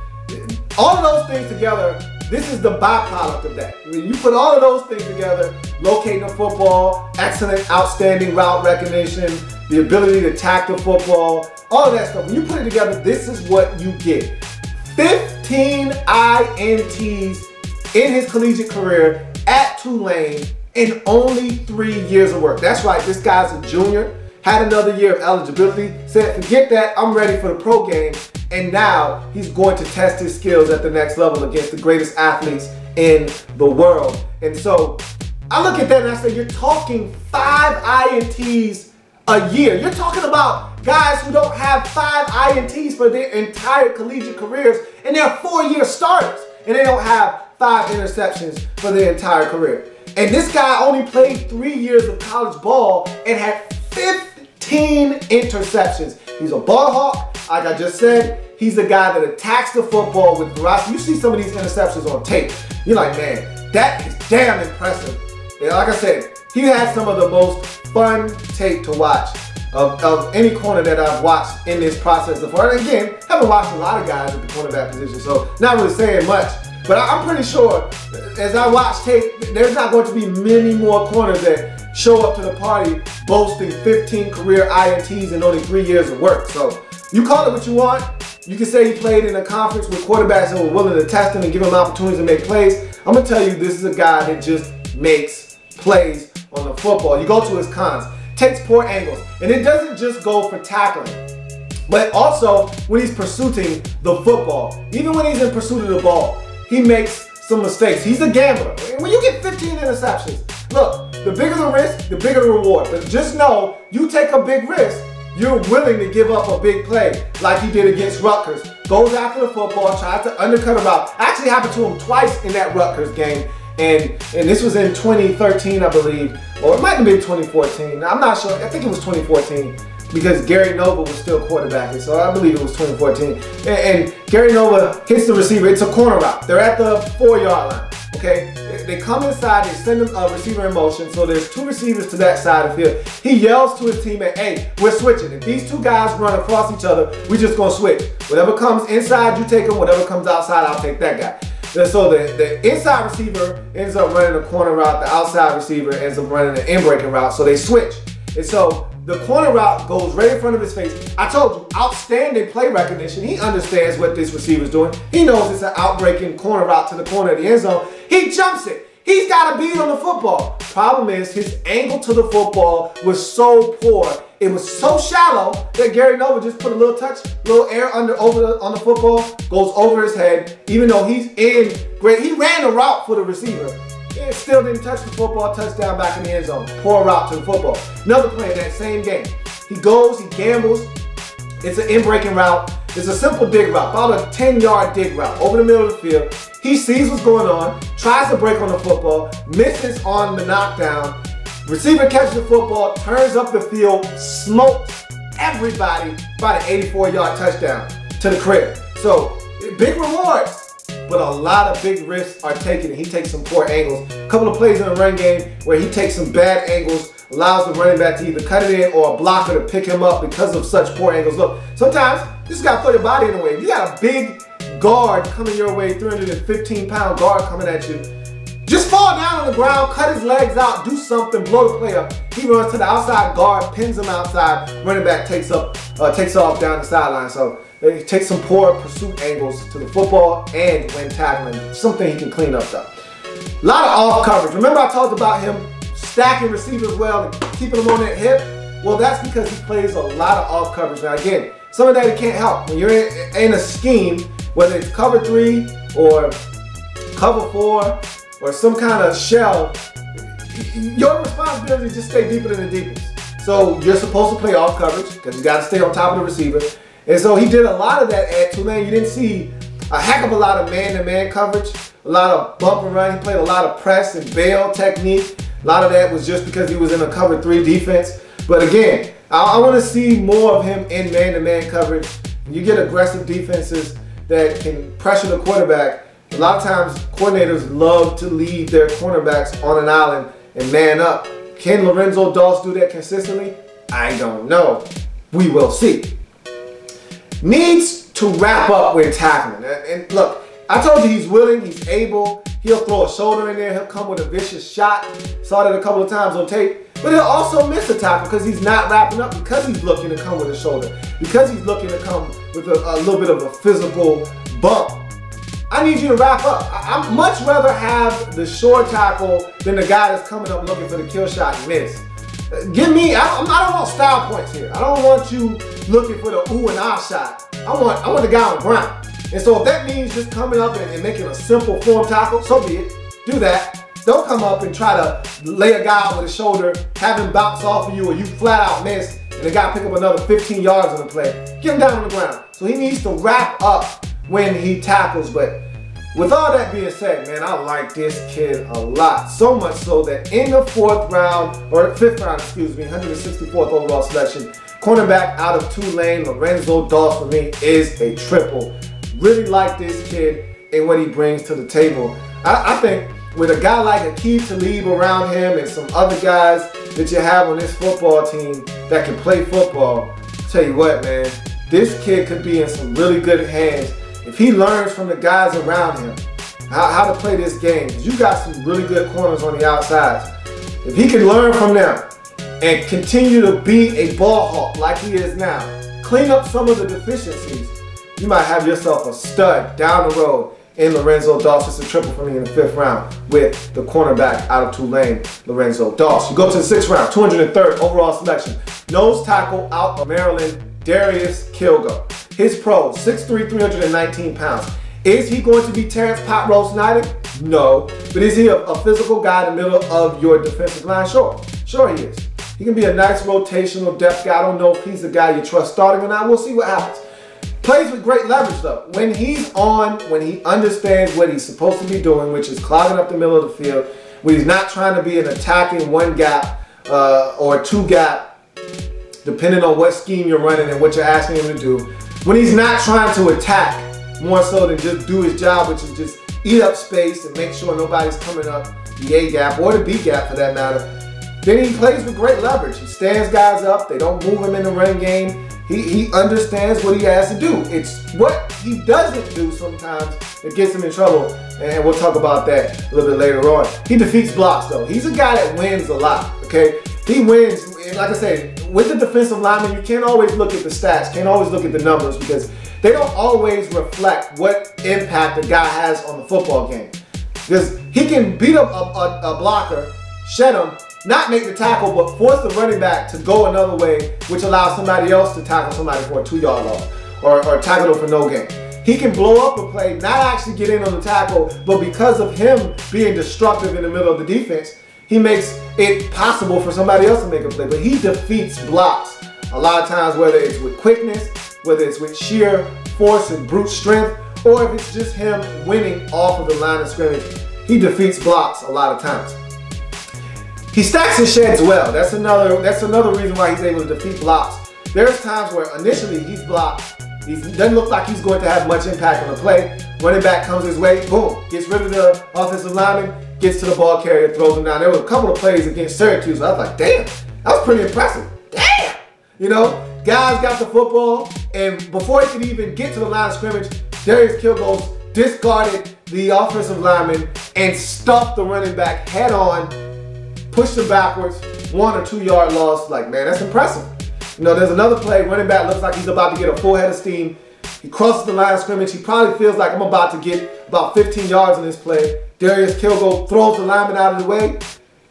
A: all of those things together, this is the byproduct of that. I mean, you put all of those things together, locating the football, excellent, outstanding route recognition, the ability to tack the football, all of that stuff. When you put it together, this is what you get. 15 INTs in his collegiate career at Tulane in only 3 years of work. That's right, this guy's a junior, had another year of eligibility, said, forget that, I'm ready for the pro game. And now he's going to test his skills at the next level against the greatest athletes in the world. And so I look at that and I say, you're talking 5 INTs a year. You're talking about guys who don't have 5 INTs for their entire collegiate careers, and they're 4-year starters, and they don't have 5 interceptions for their entire career. And this guy only played 3 years of college ball and had 15 interceptions. He's a ball hawk, like I just said. He's a guy that attacks the football with veracity. You see some of these interceptions on tape. You're like, man, that is damn impressive. And like I said, he has some of the most fun tape to watch of any corner that I've watched in this process before. And again, I haven't watched a lot of guys at the cornerback position, so not really saying much. But I'm pretty sure, as I watch tape, there's not going to be many more corners that show up to the party boasting 15 career INTs in only 3 years of work. So you call it what you want. You can say he played in a conference with quarterbacks that were willing to test him and give him opportunities to make plays. I'm going to tell you, this is a guy that just makes plays on the football. You go to his cons. Takes poor angles. And it doesn't just go for tackling, but also when he's pursuing the football. Even when he's in pursuit of the ball, he makes some mistakes. He's a gambler. When you get 15 interceptions, look, the bigger the risk, the bigger the reward. But just know, you take a big risk, you're willing to give up a big play like he did against Rutgers. Goes after the football, tries to undercut a route. Actually happened to him twice in that Rutgers game. And this was in 2013, I believe, or it might have been 2014. I'm not sure. I think it was 2014. because Gary Nova was still quarterbacking. So I believe it was 2014. And Gary Nova hits the receiver. It's a corner route. They're at the 4-yard line. Okay, they come inside, they send a receiver in motion, so there's 2 receivers to that side of the field. He yells to his teammate, hey, we're switching. If these 2 guys run across each other, we're just gonna switch. Whatever comes inside, you take him. Whatever comes outside, I'll take that guy. And so the inside receiver ends up running a corner route, the outside receiver ends up running an in-breaking route, so they switch. And so the corner route goes right in front of his face. I told you, outstanding play recognition. He understands what this receiver's doing. He knows it's an out-breaking corner route to the corner of the end zone. He jumps it. He's got a beat on the football. Problem is, his angle to the football was so poor. It was so shallow that Gary Nova just put a little touch, little air on the football, goes over his head. Even though he's in great, he ran a route for the receiver. It still didn't touch the football, touchdown back in the end zone. Poor route to the football. Another play in that same game. He goes, he gambles. It's an in-breaking route. It's a simple dig route, about a 10-yard dig route over the middle of the field. He sees what's going on, tries to break on the football, misses on the knockdown. Receiver catches the football, turns up the field, smokes everybody by the 84-yard touchdown to the crib. So, big rewards. But a lot of big risks are taken, and he takes some poor angles. A couple of plays in the run game where he takes some bad angles, allows the running back to either cut it in or a blocker to pick him up because of such poor angles. Look, sometimes you just got to throw your body in the way. If you got a big guard coming your way, 315-pound guard coming at you, just fall down on the ground, cut his legs out, do something, blow the play up. He runs to the outside guard, pins him outside, running back takes off down the sideline. So he takes some poor pursuit angles to the football and when tackling, something he can clean up though. A lot of off coverage. Remember I talked about him stacking receivers well and keeping them on that hip? Well, that's because he plays a lot of off coverage. Now again, some of that he can't help. When you're in a scheme, whether it's cover 3 or cover 4 or some kind of shell, your responsibility is just stay deeper than the deepest. So you're supposed to play off coverage because you got to stay on top of the receiver. And so he did a lot of that at Tulane. You didn't see a heck of a lot of man-to-man coverage, a lot of bump and run. He played a lot of press and bail technique. A lot of that was just because he was in a cover 3 defense. But again, I want to see more of him in man-to-man coverage. You get aggressive defenses that can pressure the quarterback. A lot of times, coordinators love to leave their cornerbacks on an island and man up. Can Lorenzo Doss do that consistently? I don't know. We will see. Needs to wrap up when tackling. And look, I told you he's willing, he's able. He'll throw a shoulder in there. He'll come with a vicious shot. Saw that a couple of times on tape. But he'll also miss a tackle because he's not wrapping up, because he's looking to come with a shoulder, because he's looking to come with a little bit of a physical bump. I need you to wrap up. I'd much rather have the short tackle than the guy that's coming up looking for the kill shot and miss. Give me, I don't want style points here. I don't want you looking for the ooh and ah shot. I want the guy on the ground. And so if that means just coming up and making a simple form tackle, so be it. Do that. Don't come up and try to lay a guy out with a shoulder, have him bounce off of you, or you flat out miss, and the guy pick up another 15 yards on the play. Get him down on the ground. So he needs to wrap up when he tackles. But with all that being said, man, I like this kid a lot. So much so that in the 4th round, or 5th round, excuse me, 164th overall selection, cornerback out of Tulane, Lorenzo Doss for me is a triple. Really like this kid and what he brings to the table. I think with a guy like Aqib Talib around him and some other guys that you have on this football team that can play football, I'll tell you what, man, this kid could be in some really good hands if he learns from the guys around him how to play this game. Because you got some really good corners on the outsides. If he can learn from them and continue to be a ball hawk like he is now, clean up some of the deficiencies, you might have yourself a stud down the road in Lorenzo Doss. It's a triple for me in the 5th round with the cornerback out of Tulane, Lorenzo Doss. You go to the 6th round, 203rd overall selection. Nose tackle out of Maryland, Darius Kilgo. His pro, 6'3", 319 pounds. Is he going to be Terrence Pot Roast United? No. But is he a physical guy in the middle of your defensive line? Sure. Sure he is. He can be a nice rotational depth guy. I don't know if he's a guy you trust starting or not. We'll see what happens. Plays with great leverage though. When he's on, when he understands what he's supposed to be doing, which is clogging up the middle of the field, when he's not trying to be an attacking one gap or two gap depending on what scheme you're running and what you're asking him to do. When he's not trying to attack more so than just do his job, which is just eat up space and make sure nobody's coming up the A gap or the B gap for that matter, then he plays with great leverage. He stands guys up. They don't move him in the running game. He understands what he has to do. It's what he doesn't do sometimes that gets him in trouble, and we'll talk about that a little bit later on. He defeats blocks though. He's a guy that wins a lot, okay? He wins, and like I said, with the defensive lineman, you can't always look at the stats, can't always look at the numbers because they don't always reflect what impact a guy has on the football game. Because he can beat up a blocker, shed him, not make the tackle, but force the running back to go another way, which allows somebody else to tackle somebody for a 2-yard loss or tackle them for no gain. He can blow up a play, not actually get in on the tackle, but because of him being destructive in the middle of the defense, he makes it possible for somebody else to make a play. But he defeats blocks a lot of times, whether it's with quickness, whether it's with sheer force and brute strength, or if it's just him winning off of the line of scrimmage. He defeats blocks a lot of times. He stacks and sheds well. That's another reason why he's able to defeat blocks. There's times where initially he's blocked. He doesn't look like he's going to have much impact on the play. Running back comes his way, boom, gets rid of the offensive lineman, gets to the ball carrier, throws him down. There were a couple of plays against Syracuse. I was like, damn, that was pretty impressive. Damn! You know, guys got the football, and before he could even get to the line of scrimmage, Darius Kilgore discarded the offensive lineman and stuffed the running back head on, pushed him backwards, 1 or 2 yard loss. Like, man, that's impressive. You know, there's another play, running back looks like he's about to get a full head of steam. He crosses the line of scrimmage. He probably feels like I'm about to get about 15 yards in this play. Darius Kilgore throws the lineman out of the way.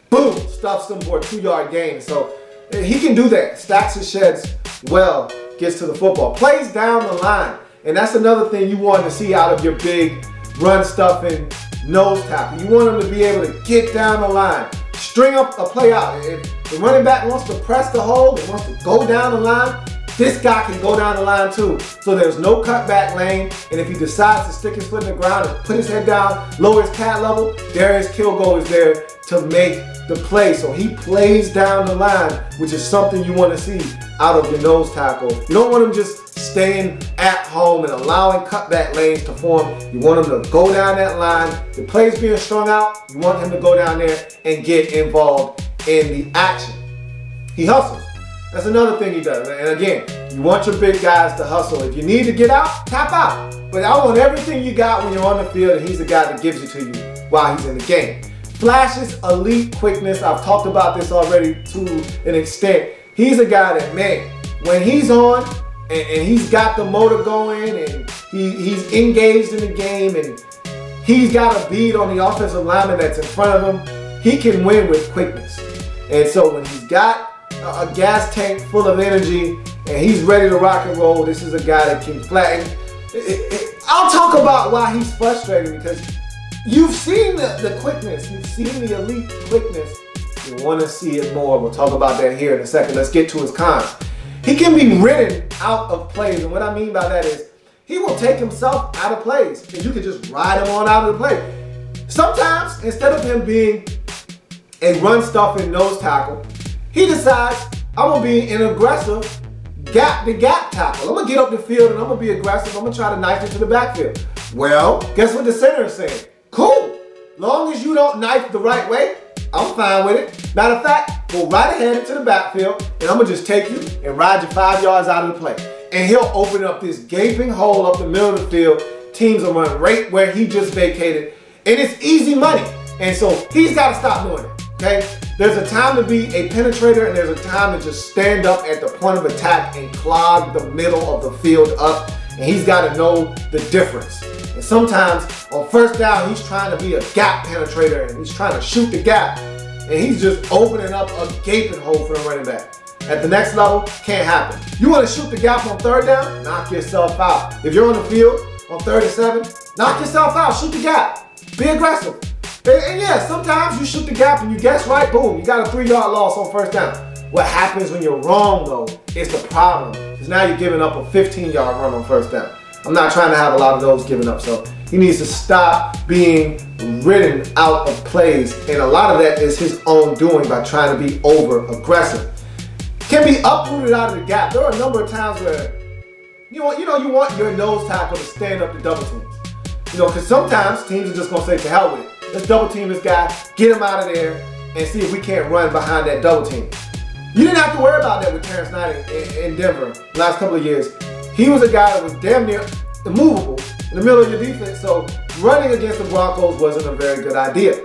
A: Boom, stuffs him for a 2-yard gain. So he can do that. Stacks and sheds well, gets to the football. Plays down the line. And that's another thing you want to see out of your big run stuffing nose tackle. You want him to be able to get down the line, string up a play out. If the running back wants to press the hole, and wants to go down the line, this guy can go down the line too. So there's no cutback lane, and if he decides to stick his foot in the ground and put his head down, lower his pad level, Darius Kilgore is there to make the play. So he plays down the line, which is something you want to see out of your nose tackle. You don't want him just staying at home and allowing cutback lanes to form. You want him to go down that line. The play's being strung out, you want him to go down there and get involved in the action. He hustles. That's another thing he does. And again, you want your big guys to hustle. If you need to get out, tap out. But I want everything you got when you're on the field, and he's the guy that gives it to you while he's in the game. Flashes elite quickness. I've talked about this already to an extent. He's a guy that, man, when he's on and he's got the motor going and he's engaged in the game and he's got a bead on the offensive lineman that's in front of him, he can win with quickness. And so when he's got a gas tank full of energy and he's ready to rock and roll, this is a guy that can flatten. I'll talk about why he's frustrating, because you've seen the quickness, you've seen the elite quickness. You want to see it more. We'll talk about that here in a second. Let's get to his cons. He can be ridden out of plays, and what I mean by that is he will take himself out of plays, and you can just ride him on out of the play. Sometimes, instead of him being a run-stuffing nose tackle, he decides, I'm going to be an aggressive gap-to-gap tackle. I'm going to get up the field and I'm going to be aggressive. I'm going to try to knife into the backfield. Well, guess what the center is saying? Cool. Long as you don't knife the right way, I'm fine with it. Matter of fact, go right ahead into the backfield and I'm going to just take you and ride you 5 yards out of the play. And he'll open up this gaping hole up the middle of the field. Teams will run right where he just vacated. And it's easy money. And so he's got to stop doing it. Okay? There's a time to be a penetrator and there's a time to just stand up at the point of attack and clog the middle of the field up. And he's got to know the difference. And sometimes on first down, he's trying to be a gap penetrator and he's trying to shoot the gap. And he's just opening up a gaping hole for the running back. At the next level, can't happen. You want to shoot the gap on third down? Knock yourself out. If you're on the field on 3rd and 7, knock yourself out. Shoot the gap. Be aggressive. And yeah, sometimes you shoot the gap and you guess right, boom, you got a 3-yard loss on first down. What happens when you're wrong, though, is the problem. Because now you're giving up a 15-yard run on first down. I'm not trying to have a lot of those given up, so he needs to stop being ridden out of plays. And a lot of that is his own doing by trying to be over-aggressive. can be uprooted out of the gap. There are a number of times where you want your nose tackle to stand up to double teams. Because sometimes teams are just going to say, to hell with it. Let's double team this guy, get him out of there, and see if we can't run behind that double team. You didn't have to worry about that with Terrence Knight in Denver the last couple of years. He was a guy that was damn near immovable in the middle of your defense, so running against the Broncos wasn't a very good idea.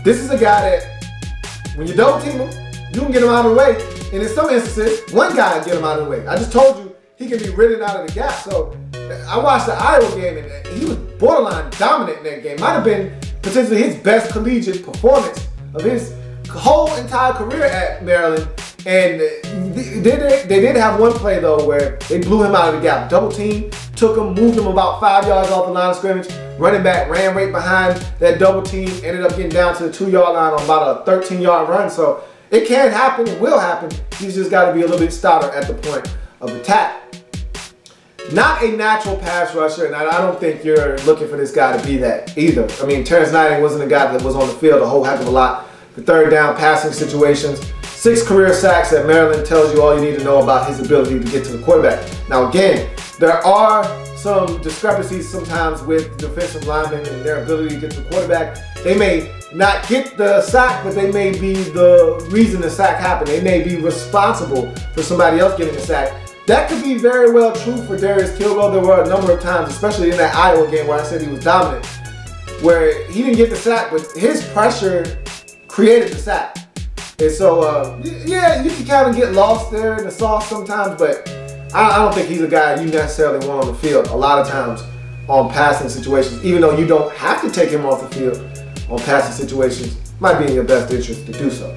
A: This is a guy that, when you double team him, you can get him out of the way. And in some instances, one guy can get him out of the way. I just told you, he can be ridden out of the gap. So I watched the Iowa game, and he was borderline dominant in that game. Might have been potentially his best collegiate performance of his whole entire career at Maryland. And they did have one play, though, where they blew him out of the gap. Double team, took him, moved him about 5 yards off the line of scrimmage. Running back ran right behind that double team, ended up getting down to the 2-yard line on about a 13-yard run. So it can happen, it will happen. He's just got to be a little bit stouter at the point of attack. Not a natural pass rusher, and I don't think you're looking for this guy to be that either. I mean, Terrence Knight wasn't a guy that was on the field a whole heck of a lot. The third down passing situations, 6 career sacks at Maryland tells you all you need to know about his ability to get to the quarterback. Now again, there are some discrepancies sometimes with defensive linemen and their ability to get to the quarterback. They may not get the sack, but they may be the reason the sack happened. They may be responsible for somebody else getting a sack. That could be very well true for Darius Kilgore. There were a number of times, especially in that Iowa game where I said he was dominant, where he didn't get the sack, but his pressure created the sack. And so, yeah, you can kind of get lost there in the sauce sometimes, but I don't think he's a guy you necessarily want on the field a lot of times on passing situations, even though you don't have to take him off the field on passing situations. Might be in your best interest to do so.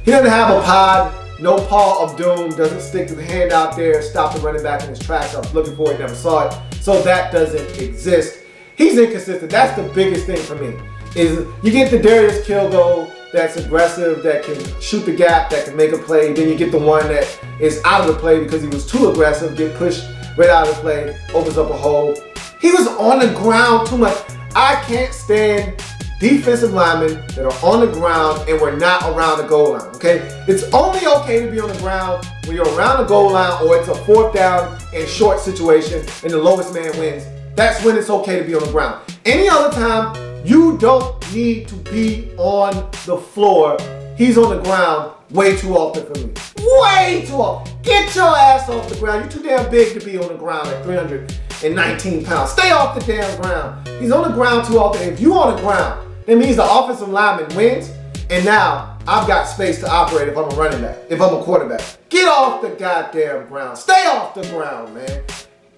A: He doesn't have a pod. No paw of doom, doesn't stick the hand out there, stop the running back in his tracks. I was looking for it, never saw it. So that doesn't exist. He's inconsistent. That's the biggest thing for me. Is you get the Darius Kilgore that's aggressive, that can shoot the gap, that can make a play. Then you get the one that is out of the play because he was too aggressive, get pushed right out of the play, opens up a hole. He was on the ground too much. I can't stand defensive linemen that are on the ground and we're not around the goal line, okay? It's only okay to be on the ground when you're around the goal line or it's a 4th down and short situation and the lowest man wins. That's when it's okay to be on the ground. Any other time, you don't need to be on the floor. He's on the ground way too often for me. Way too often. Get your ass off the ground. You're too damn big to be on the ground at 319 pounds. Stay off the damn ground. He's on the ground too often. If you're on the ground, that means the offensive lineman wins, and now I've got space to operate if I'm a running back, if I'm a quarterback. Get off the goddamn ground. Stay off the ground, man.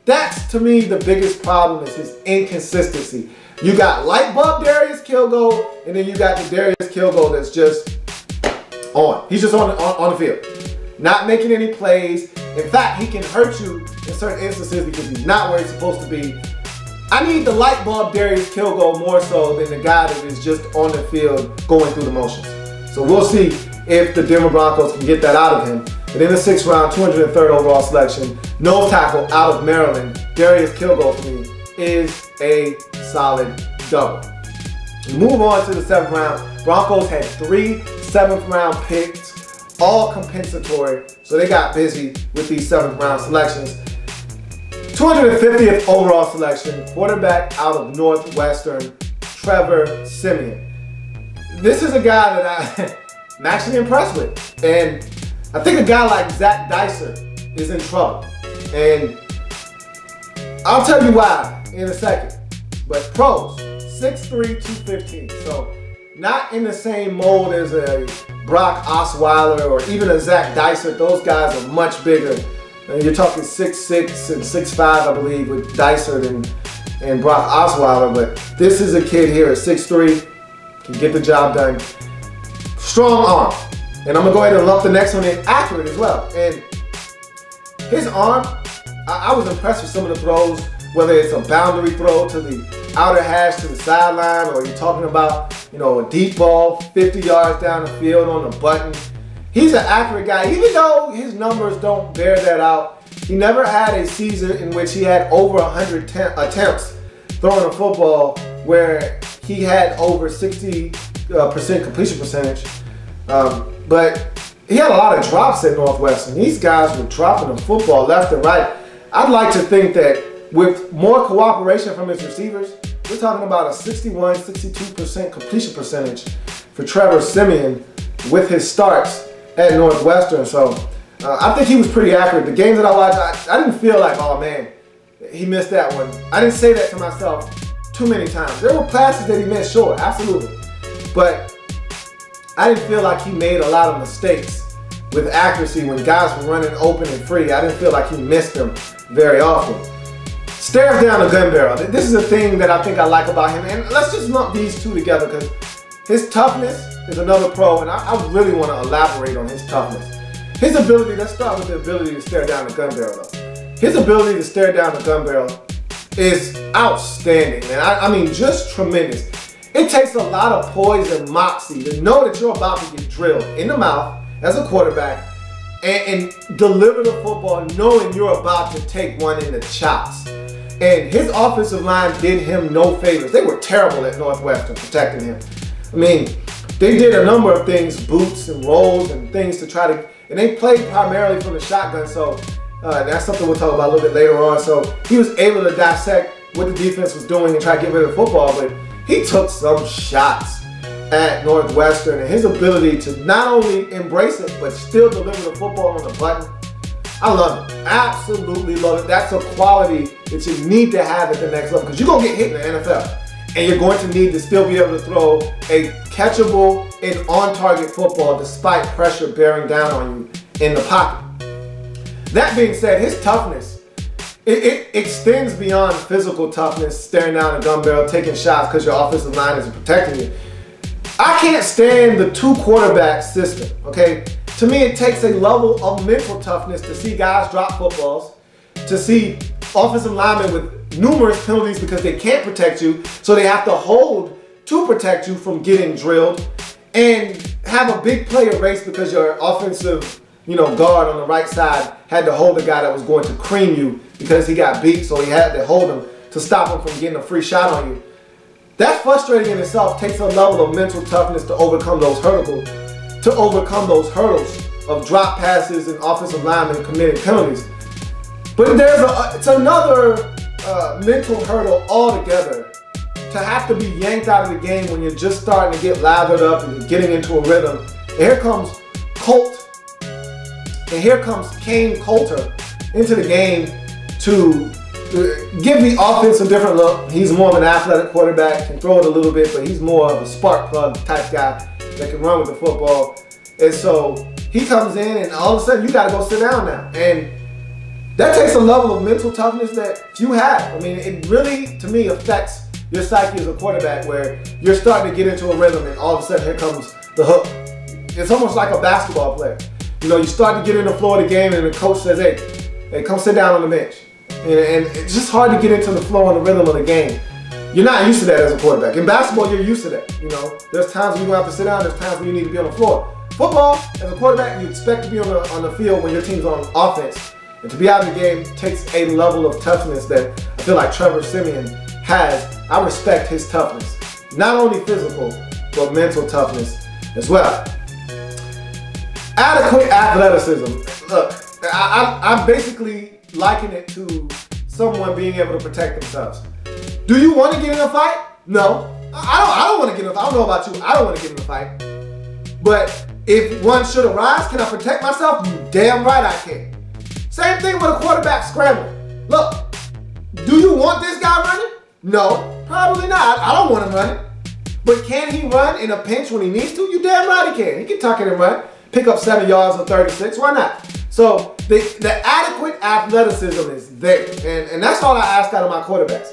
A: That's, to me, the biggest problem is his inconsistency. You got light bulb Darius Kilgore, and then you got the Darius Kilgore that's just on. He's just on the field. Not making any plays. In fact, he can hurt you in certain instances because he's not where he's supposed to be. I need the light bulb Darius Kilgore more so than the guy that is just on the field going through the motions. So we'll see if the Denver Broncos can get that out of him. But in the 6th round, 203rd overall selection, nose tackle out of Maryland, Darius Kilgore for me is a solid double. Move on to the 7th round. Broncos had 3 7th round picks, all compensatory. So they got busy with these 7th round selections. 250th overall selection, quarterback out of Northwestern, Trevor Siemian. This is a guy that I'm actually impressed with. And I think a guy like Zach Dissect is in trouble. And I'll tell you why in a second. But pros, 6'3", 215. So not in the same mold as a Brock Osweiler or even a Zach Dissect. Those guys are much bigger. You're talking 6'6" and 6'5", I believe, with Dissect and Brock Osweiler. But this is a kid here at 6'3", can get the job done. Strong arm. And I'm going to go ahead and lump the next one in accurate as well. And his arm, I was impressed with some of the throws, whether it's a boundary throw to the outer hash to the sideline, or you're talking about, a deep ball 50 yards down the field on the button. He's an accurate guy. Even though his numbers don't bear that out, he never had a season in which he had over 100 attempts throwing a football where he had over 60% completion percentage. But he had a lot of drops at Northwestern. These guys were dropping the football left and right. I'd like to think that with more cooperation from his receivers, we're talking about a 61, 62% completion percentage for Trevor Siemian with his starts at Northwestern. So I think he was pretty accurate. The games that I watched, I didn't feel like, oh man, he missed that one. I didn't say that to myself too many times. There were passes that he missed, sure, absolutely. But I didn't feel like he made a lot of mistakes with accuracy when guys were running open and free. I didn't feel like he missed them very often. Stares down the gun barrel. This is a thing that I think I like about him. And let's just lump these two together because his toughness is another pro, and I really want to elaborate on his toughness. His ability, let's start with the ability to stare down the gun barrel though. His ability to stare down the gun barrel is outstanding, man. I mean, just tremendous. It takes a lot of poise and moxie to know that you're about to get drilled in the mouth as a quarterback and deliver the football knowing you're about to take one in the chops. And his offensive line did him no favors. They were terrible at Northwestern protecting him. I mean, they did a number of things, boots and rolls and things to try to, and they played primarily from the shotgun, so that's something we'll talk about a little bit later on. So he was able to dissect what the defense was doing and try to get rid of the football, but he took some shots at Northwestern, and his ability to not only embrace it, but still deliver the football on the button. I love it. Absolutely love it. That's a quality that you need to have at the next level because you're going to get hit in the NFL. And you're going to need to still be able to throw a catchable and on-target football despite pressure bearing down on you in the pocket. That being said, his toughness, it extends beyond physical toughness, staring down a gun barrel, taking shots because your offensive line isn't protecting you. I can't stand the two quarterback system, okay? To me, it takes a level of mental toughness to see guys drop footballs, to see offensive linemen with numerous penalties because they can't protect you, so they have to hold to protect you from getting drilled, and have a big play erased because your offensive guard on the right side had to hold a guy that was going to cream you because he got beat, so he had to hold him to stop him from getting a free shot on you. That's frustrating in itself. Takes a level of mental toughness to overcome those hurdles, of drop passes and offensive linemen committing penalties. But it's another mental hurdle altogether to have to be yanked out of the game when you're just starting to get lathered up and you're getting into a rhythm. And here comes Kane Coulter into the game to give the offense a different look. He's more of an athletic quarterback, can throw it a little bit, but he's more of a spark plug type guy that can run with the football. And so he comes in and all of a sudden you got to go sit down now. And that takes a level of mental toughness that you have. I mean, it really, to me, affects your psyche as a quarterback where you're starting to get into a rhythm and all of a sudden here comes the hook. It's almost like a basketball player. You start to get in the flow of the game and the coach says, hey, come sit down on the bench. And it's just hard to get into the flow and the rhythm of the game. You're not used to that as a quarterback. In basketball, you're used to that. There's times when you have to sit down, there's times when you need to be on the floor. Football, as a quarterback, you expect to be on the field when your team's on offense. And to be out of the game takes a level of toughness that I feel like Trevor Siemian has. I respect his toughness. Not only physical, but mental toughness as well. Adequate athleticism. Look, I basically liken it to someone being able to protect themselves. Do you want to get in a fight? No. I don't want to get in a fight. I don't know about you. I don't want to get in a fight. But if one should arise, can I protect myself? You damn right I can. Same thing with a quarterback scrambling. Look, do you want this guy running? No, probably not. I don't want him running. But can he run in a pinch when he needs to? You damn right he can. He can tuck it and run. Pick up 7 yards on 36. Why not? So the adequate athleticism is there. And that's all I ask out of my quarterbacks.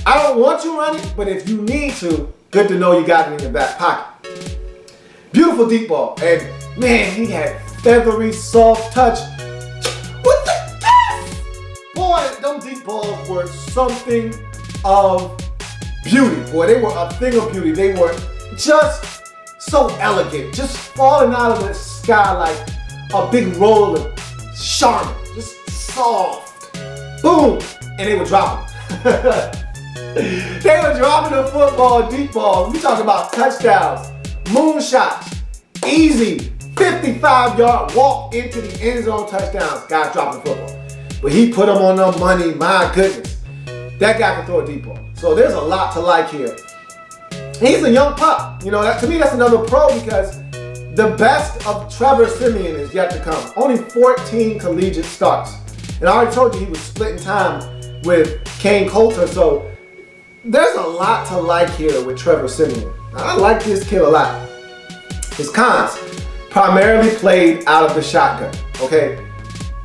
A: I don't want you running, but if you need to, good to know you got it in your back pocket. Beautiful deep ball. And man, he had feathery, soft touch. What the death? Boy, them deep balls were something of beauty. Boy, they were a thing of beauty. They were just so elegant. Just falling out of the sky like a big roll of Charmin. Just soft. Boom. And they were dropping. They were dropping the football, deep ball. We talking about touchdowns, moonshots, easy, 55-yard walk into the end zone touchdowns. Guy's dropping the football. But he put him on the money, my goodness. That guy can throw a deep ball. So there's a lot to like here. He's a young pup. You know, to me, that's another pro because the best of Trevor Siemian is yet to come. Only 14 collegiate starts. And I already told you he was splitting time with Kane Coulter. So there's a lot to like here with Trevor Siemian. I like this kid a lot. His cons, primarily played out of the shotgun, okay?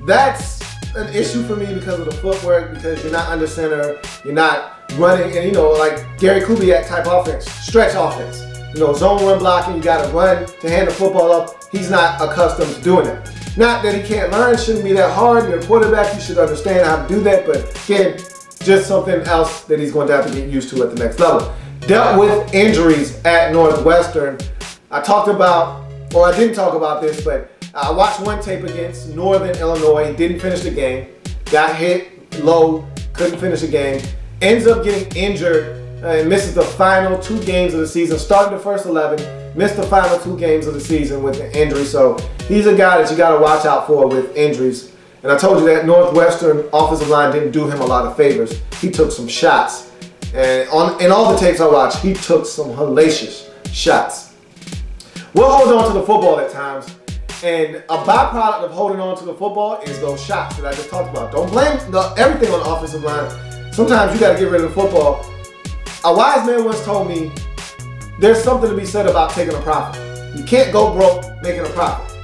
A: That's an issue for me because of the footwork, because you're not under center, you're not running, and you know, like Gary Kubiak type offense, stretch offense. You know, zone run blocking, you gotta run to hand the football up. He's not accustomed to doing that. Not that he can't learn, shouldn't be that hard. You're a quarterback, you should understand how to do that, but again, just something else that he's going to have to get used to at the next level. Dealt with injuries at Northwestern. I talked about, or I didn't talk about this, but I watched one tape against Northern Illinois. He didn't finish the game. Got hit low, couldn't finish the game. Ends up getting injured and misses the final 2 games of the season. Started the first 11, missed the final 2 games of the season with an injury. So he's a guy that you got to watch out for with injuries. And I told you that Northwestern offensive line didn't do him a lot of favors. He took some shots. And in all the tapes I watched, he took some hellacious shots. We'll hold on to the football at times. And a byproduct of holding on to the football is those shots that I just talked about. Don't blame everything on the offensive line. Sometimes you got to get rid of the football. A wise man once told me, there's something to be said about taking a profit. You can't go broke making a profit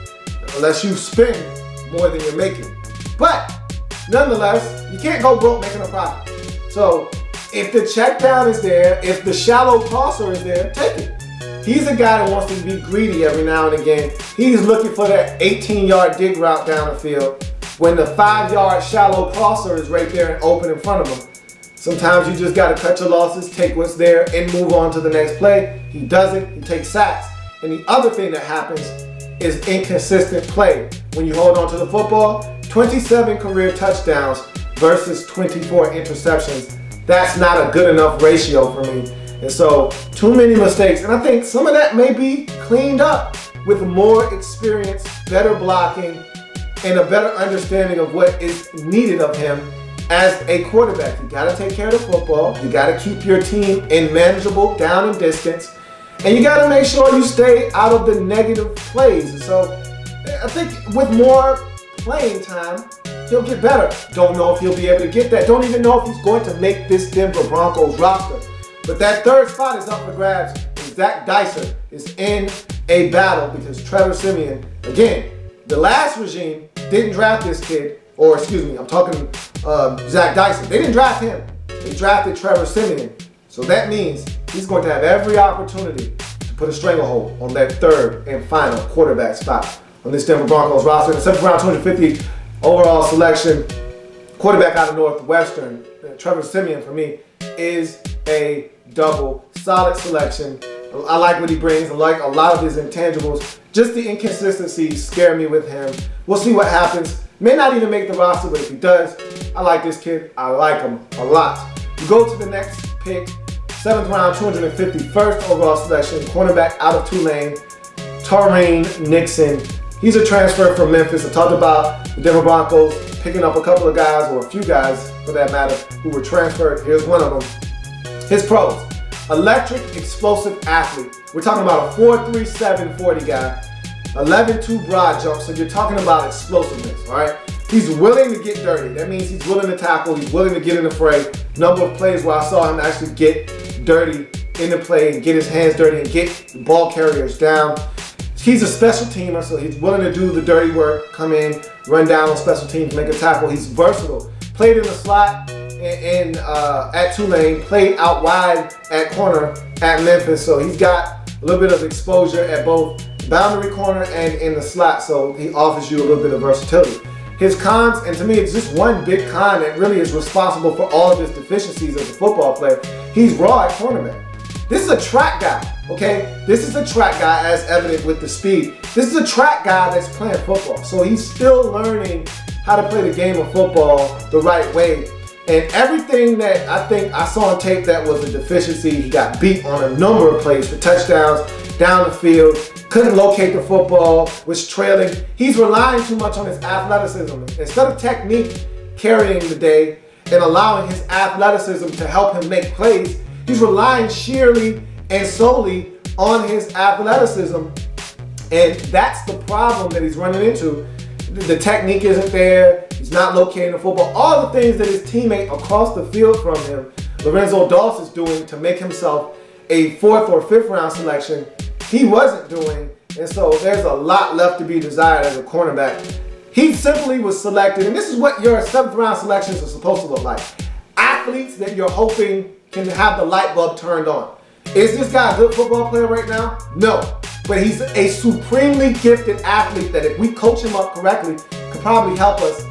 A: unless you spend more than you're making. But nonetheless, you can't go broke making a profit. So if the check down is there, if the shallow crosser is there, take it. He's a guy that wants to be greedy every now and again. He's looking for that 18-yard dig route down the field when the 5-yard shallow crosser is right there and open in front of him. Sometimes you just got to cut your losses, take what's there, and move on to the next play. He doesn't. He takes sacks. And the other thing that happens is inconsistent play. When you hold on to the football, 27 career touchdowns versus 24 interceptions. That's not a good enough ratio for me. And so, too many mistakes. And I think some of that may be cleaned up with more experience, better blocking, and a better understanding of what is needed of him as a quarterback. You gotta take care of the football. You gotta keep your team in manageable down and distance. And you gotta make sure you stay out of the negative plays. And so, I think with more playing time, he'll get better. Don't know if he'll be able to get that. Don't even know if he's going to make this Denver Broncos roster. But that third spot is up for grabs. And Zach Dyson is in a battle because Trevor Siemian, again, the last regime didn't draft this kid, or excuse me, I'm talking Zach Dyson. They didn't draft him. They drafted Trevor Siemian. So that means he's going to have every opportunity to put a stranglehold on that third and final quarterback spot on this Denver Broncos roster. In the 7th round, 250 overall selection, quarterback out of Northwestern, Trevor Siemian for me is a double solid selection. I like what he brings. I like a lot of his intangibles. Just the inconsistencies scare me with him. We'll see what happens. May not even make the roster, but if he does, I like this kid. I like him a lot. We go to the next pick, 7th round, 251st overall selection, cornerback out of Tulane, Taurine Nixon. He's a transfer from Memphis. I talked about the Denver Broncos picking up a couple of guys, or a few guys for that matter, who were transferred. Here's one of them. His pros. Electric, explosive athlete. We're talking about a 4.37 40 guy, 11.2 broad jump, so you're talking about explosiveness, all right? He's willing to get dirty. That means he's willing to tackle, he's willing to get in the fray. Number of plays where I saw him actually get dirty in the play and get his hands dirty and get the ball carriers down. He's a special teamer, so he's willing to do the dirty work, come in, run down on special teams, make a tackle. He's versatile. Played in the slot at Tulane, played out wide at corner at Memphis, so he's got a little bit of exposure at both boundary corner and in the slot, so he offers you a little bit of versatility. His cons, and to me it's just one big con that really is responsible for all of his deficiencies as a football player. He's raw at cornerback. This is a track guy, okay? This is a track guy as evident with the speed. This is a track guy that's playing football, so he's still learning how to play the game of football the right way. And everything that I think I saw on tape that was a deficiency, he got beat on a number of plays for touchdowns, down the field. couldn't locate the football, was trailing. He's relying too much on his athleticism. Instead of technique carrying the day and allowing his athleticism to help him make plays, he's relying sheerly and solely on his athleticism. And that's the problem that he's running into. The technique isn't there. He's not locating the football. All the things that his teammate across the field from him, Lorenzo Dawes, is doing to make himself a 4th or 5th round selection, he wasn't doing. And so there's a lot left to be desired as a cornerback. He simply was selected, and this is what your 7th round selections are supposed to look like. Athletes that you're hoping can have the light bulb turned on. Is this guy a good football player right now? No. But he's a supremely gifted athlete that if we coach him up correctly, could probably help us.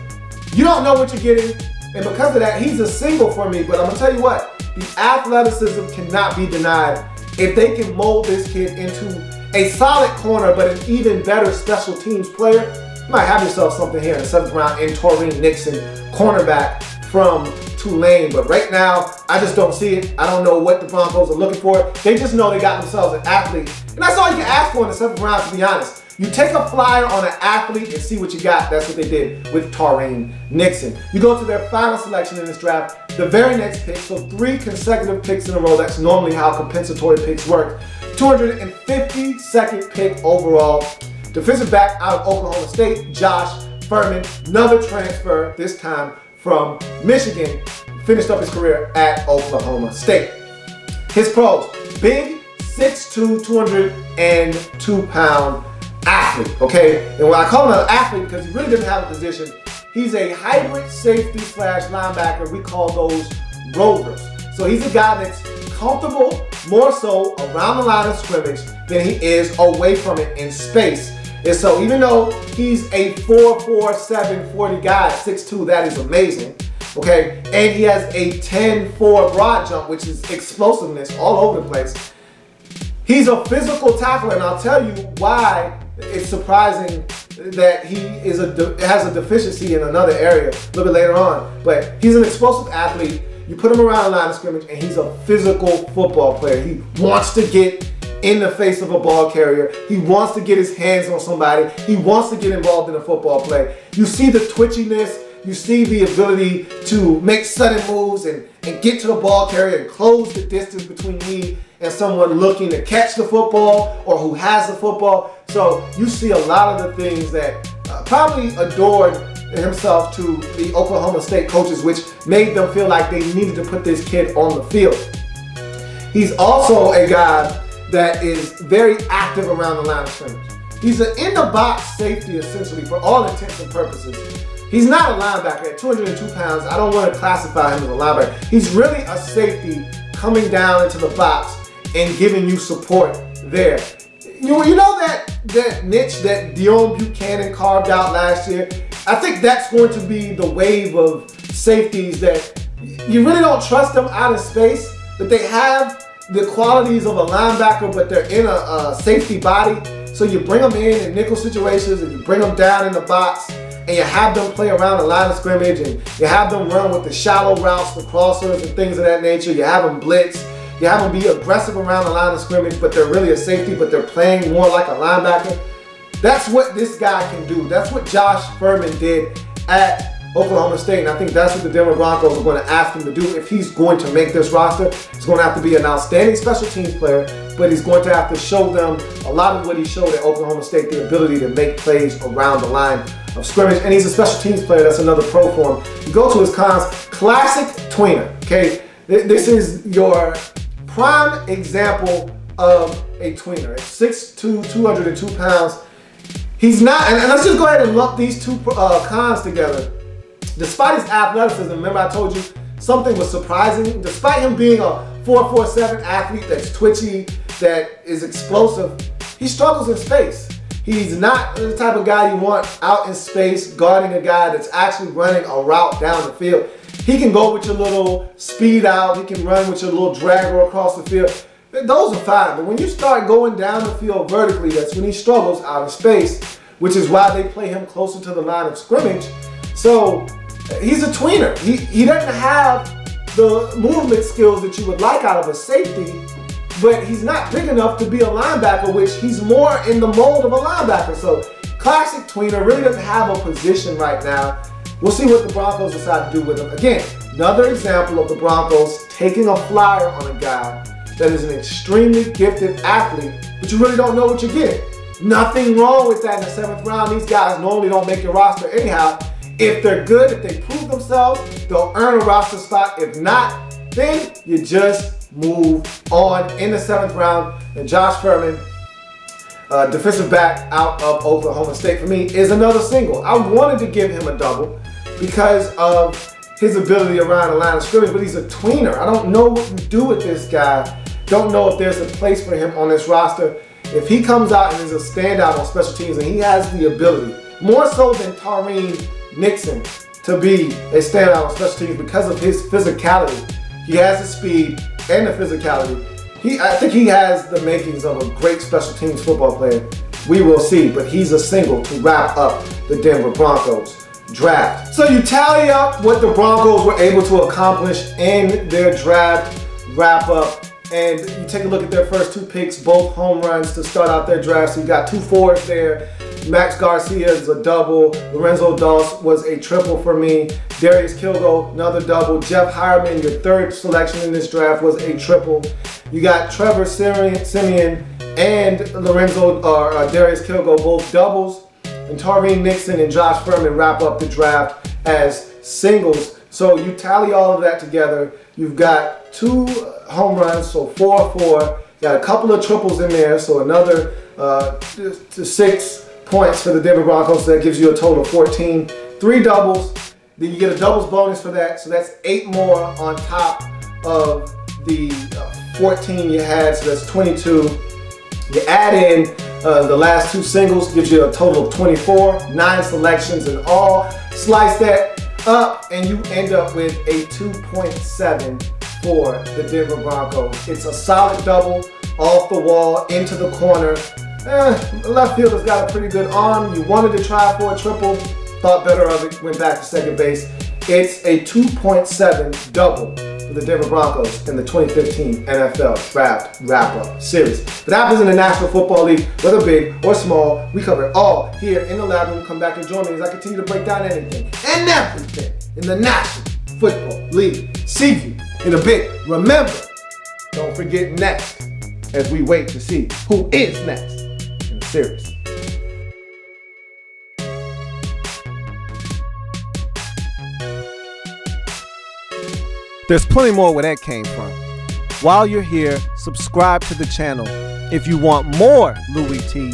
A: You don't know what you're getting, and because of that, he's a single for me. But I'm going to tell you what, the athleticism cannot be denied. If they can mold this kid into a solid corner, but an even better special teams player, you might have yourself something here in the 7th round in Taurine Nixon, cornerback from Tulane. But right now, I just don't see it. I don't know what the Broncos are looking for. They just know they got themselves an athlete. And that's all you can ask for in the 7th round, to be honest. You take a flyer on an athlete and see what you got. That's what they did with Taurine Nixon. You go to their final selection in this draft, the very next pick, so 3 consecutive picks in a row. That's normally how compensatory picks work. 252nd pick overall. Defensive back out of Oklahoma State, Josh Furman, another transfer, this time from Michigan, finished up his career at Oklahoma State. His pros: big, 6'2", 202-pound athlete, okay? And when I call him an athlete, because he really didn't have a position, he's a hybrid safety / linebacker. We call those rovers. So he's a guy that's comfortable more so around the line of scrimmage than he is away from it in space. And so even though he's a 4'4", 740 guy, 6'2", that is amazing, okay? And he has a 10-4 broad jump, which is explosiveness all over the place. He's a physical tackler, and I'll tell you why it's surprising that he has a deficiency in another area a little bit later on. But he's an explosive athlete. You put him around the line of scrimmage, and he's a physical football player. He wants to get in the face of a ball carrier. He wants to get his hands on somebody. He wants to get involved in a football play. You see the twitchiness. You see the ability to make sudden moves and get to the ball carrier and close the distance between me and someone looking to catch the football or who has the football. So you see a lot of the things that probably adored himself to the Oklahoma State coaches, which made them feel like they needed to put this kid on the field. He's also a guy that is very active around the line of scrimmage. He's an in-the-box safety, essentially, for all intents and purposes. He's not a linebacker. At 202 pounds, I don't want to classify him as a linebacker. He's really a safety coming down into the box and giving you support there. You know that niche that Dion Buchanan carved out last year? I think that's going to be the wave of safeties that you really don't trust them out of space, but they have the qualities of a linebacker, but they're in a safety body. So you bring them in nickel situations and you bring them down in the box and you have them play around the line of scrimmage and you have them run with the shallow routes, the crossers and things of that nature. You have them blitz. You have them be aggressive around the line of scrimmage, but they're really a safety, but they're playing more like a linebacker. That's what this guy can do. That's what Josh Furman did at Oklahoma State, and I think that's what the Denver Broncos are going to ask him to do if he's going to make this roster. He's going to have to be an outstanding special teams player, but he's going to have to show them a lot of what he showed at Oklahoma State, the ability to make plays around the line of scrimmage, and he's a special teams player. That's another pro for him. You go to his cons, classic tweener, okay? This is your prime example of a tweener. At 6'2", 202 pounds. He's not, and let's just go ahead and lump these two cons together. Despite his athleticism, remember I told you something was surprising? Despite him being a 4'7" athlete that's twitchy, that is explosive, he struggles in space. He's not the type of guy you want out in space guarding a guy that's actually running a route down the field. He can go with your little speed out, he can run with your little dragger across the field. Those are fine, but when you start going down the field vertically, that's when he struggles out of space, which is why they play him closer to the line of scrimmage. So he's a tweener. He doesn't have the movement skills that you would like out of a safety, but he's not big enough to be a linebacker, which he's more in the mold of a linebacker. So classic tweener, really doesn't have a position right now. We'll see what the Broncos decide to do with him. Again, another example of the Broncos taking a flyer on a guy that is an extremely gifted athlete, but you really don't know what you're getting. Nothing wrong with that in the 7th round. These guys normally don't make your roster anyhow. If they're good, if they prove themselves, they'll earn a roster spot. If not, then you just move on. In the 7th round, and Josh Furman, defensive back out of Oklahoma State, for me, is another single. I wanted to give him a double because of his ability around the line of scrimmage, but he's a tweener. I don't know what you do with this guy. Don't know if there's a place for him on this roster. If he comes out and is a standout on special teams, and he has the ability, more so than Tareen Nixon, to be a standout on special teams because of his physicality. He has the speed and the physicality. I think he has the makings of a great special teams football player. We will see, but he's a single to wrap up the Denver Broncos draft. So you tally up what the Broncos were able to accomplish in their draft wrap-up, and you take a look at their first 2 picks, both home runs to start out their draft. So you got 2 fours there. Max Garcia is a double. Lorenzo Dawes was a triple for me. Darius Kilgo, another double. Jeff Hireman, your 3rd selection in this draft, was a triple. You got Trevor Siemian and Darius Kilgo, both doubles. And Tareen Nixon and Josh Furman wrap up the draft as singles. So you tally all of that together. You've got 2 home runs, so 4-4. Got a couple of triples in there, so another 6 points for the Denver Broncos. So that gives you a total of 14. 3 doubles. Then you get a doubles bonus for that, so that's 8 more on top of the 14 you had, so that's 22. You add in the last 2 singles, gives you a total of 24, 9 selections in all. Slice that up and you end up with a 2.7 for the Denver Broncos. It's a solid double, off the wall, into the corner. The left fielder's got a pretty good arm. You wanted to try for a triple, thought better of it, went back to second base. It's a 2.7 double for the Denver Broncos in the 2015 NFL Draft Wrap-Up Series. What happens in the National Football League, whether big or small, we cover it all here in the lab room. Come back and join me as I continue to break down anything and everything in the National Football League. See you in a bit. Remember, don't forget next as we wait to see who is next in the series. There's plenty more where that came from. While you're here, subscribe to the channel. If you want more Louie T,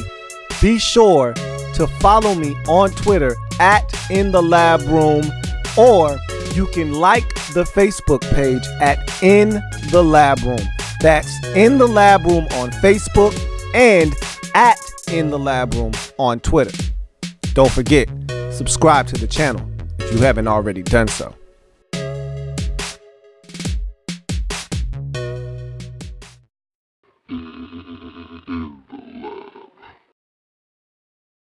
A: be sure to follow me on Twitter @InTheLabRoom, or you can like the Facebook page @InTheLabRoom. That's In the Lab Room on Facebook and @InTheLabRoom on Twitter. Don't forget, subscribe to the channel if you haven't already done so.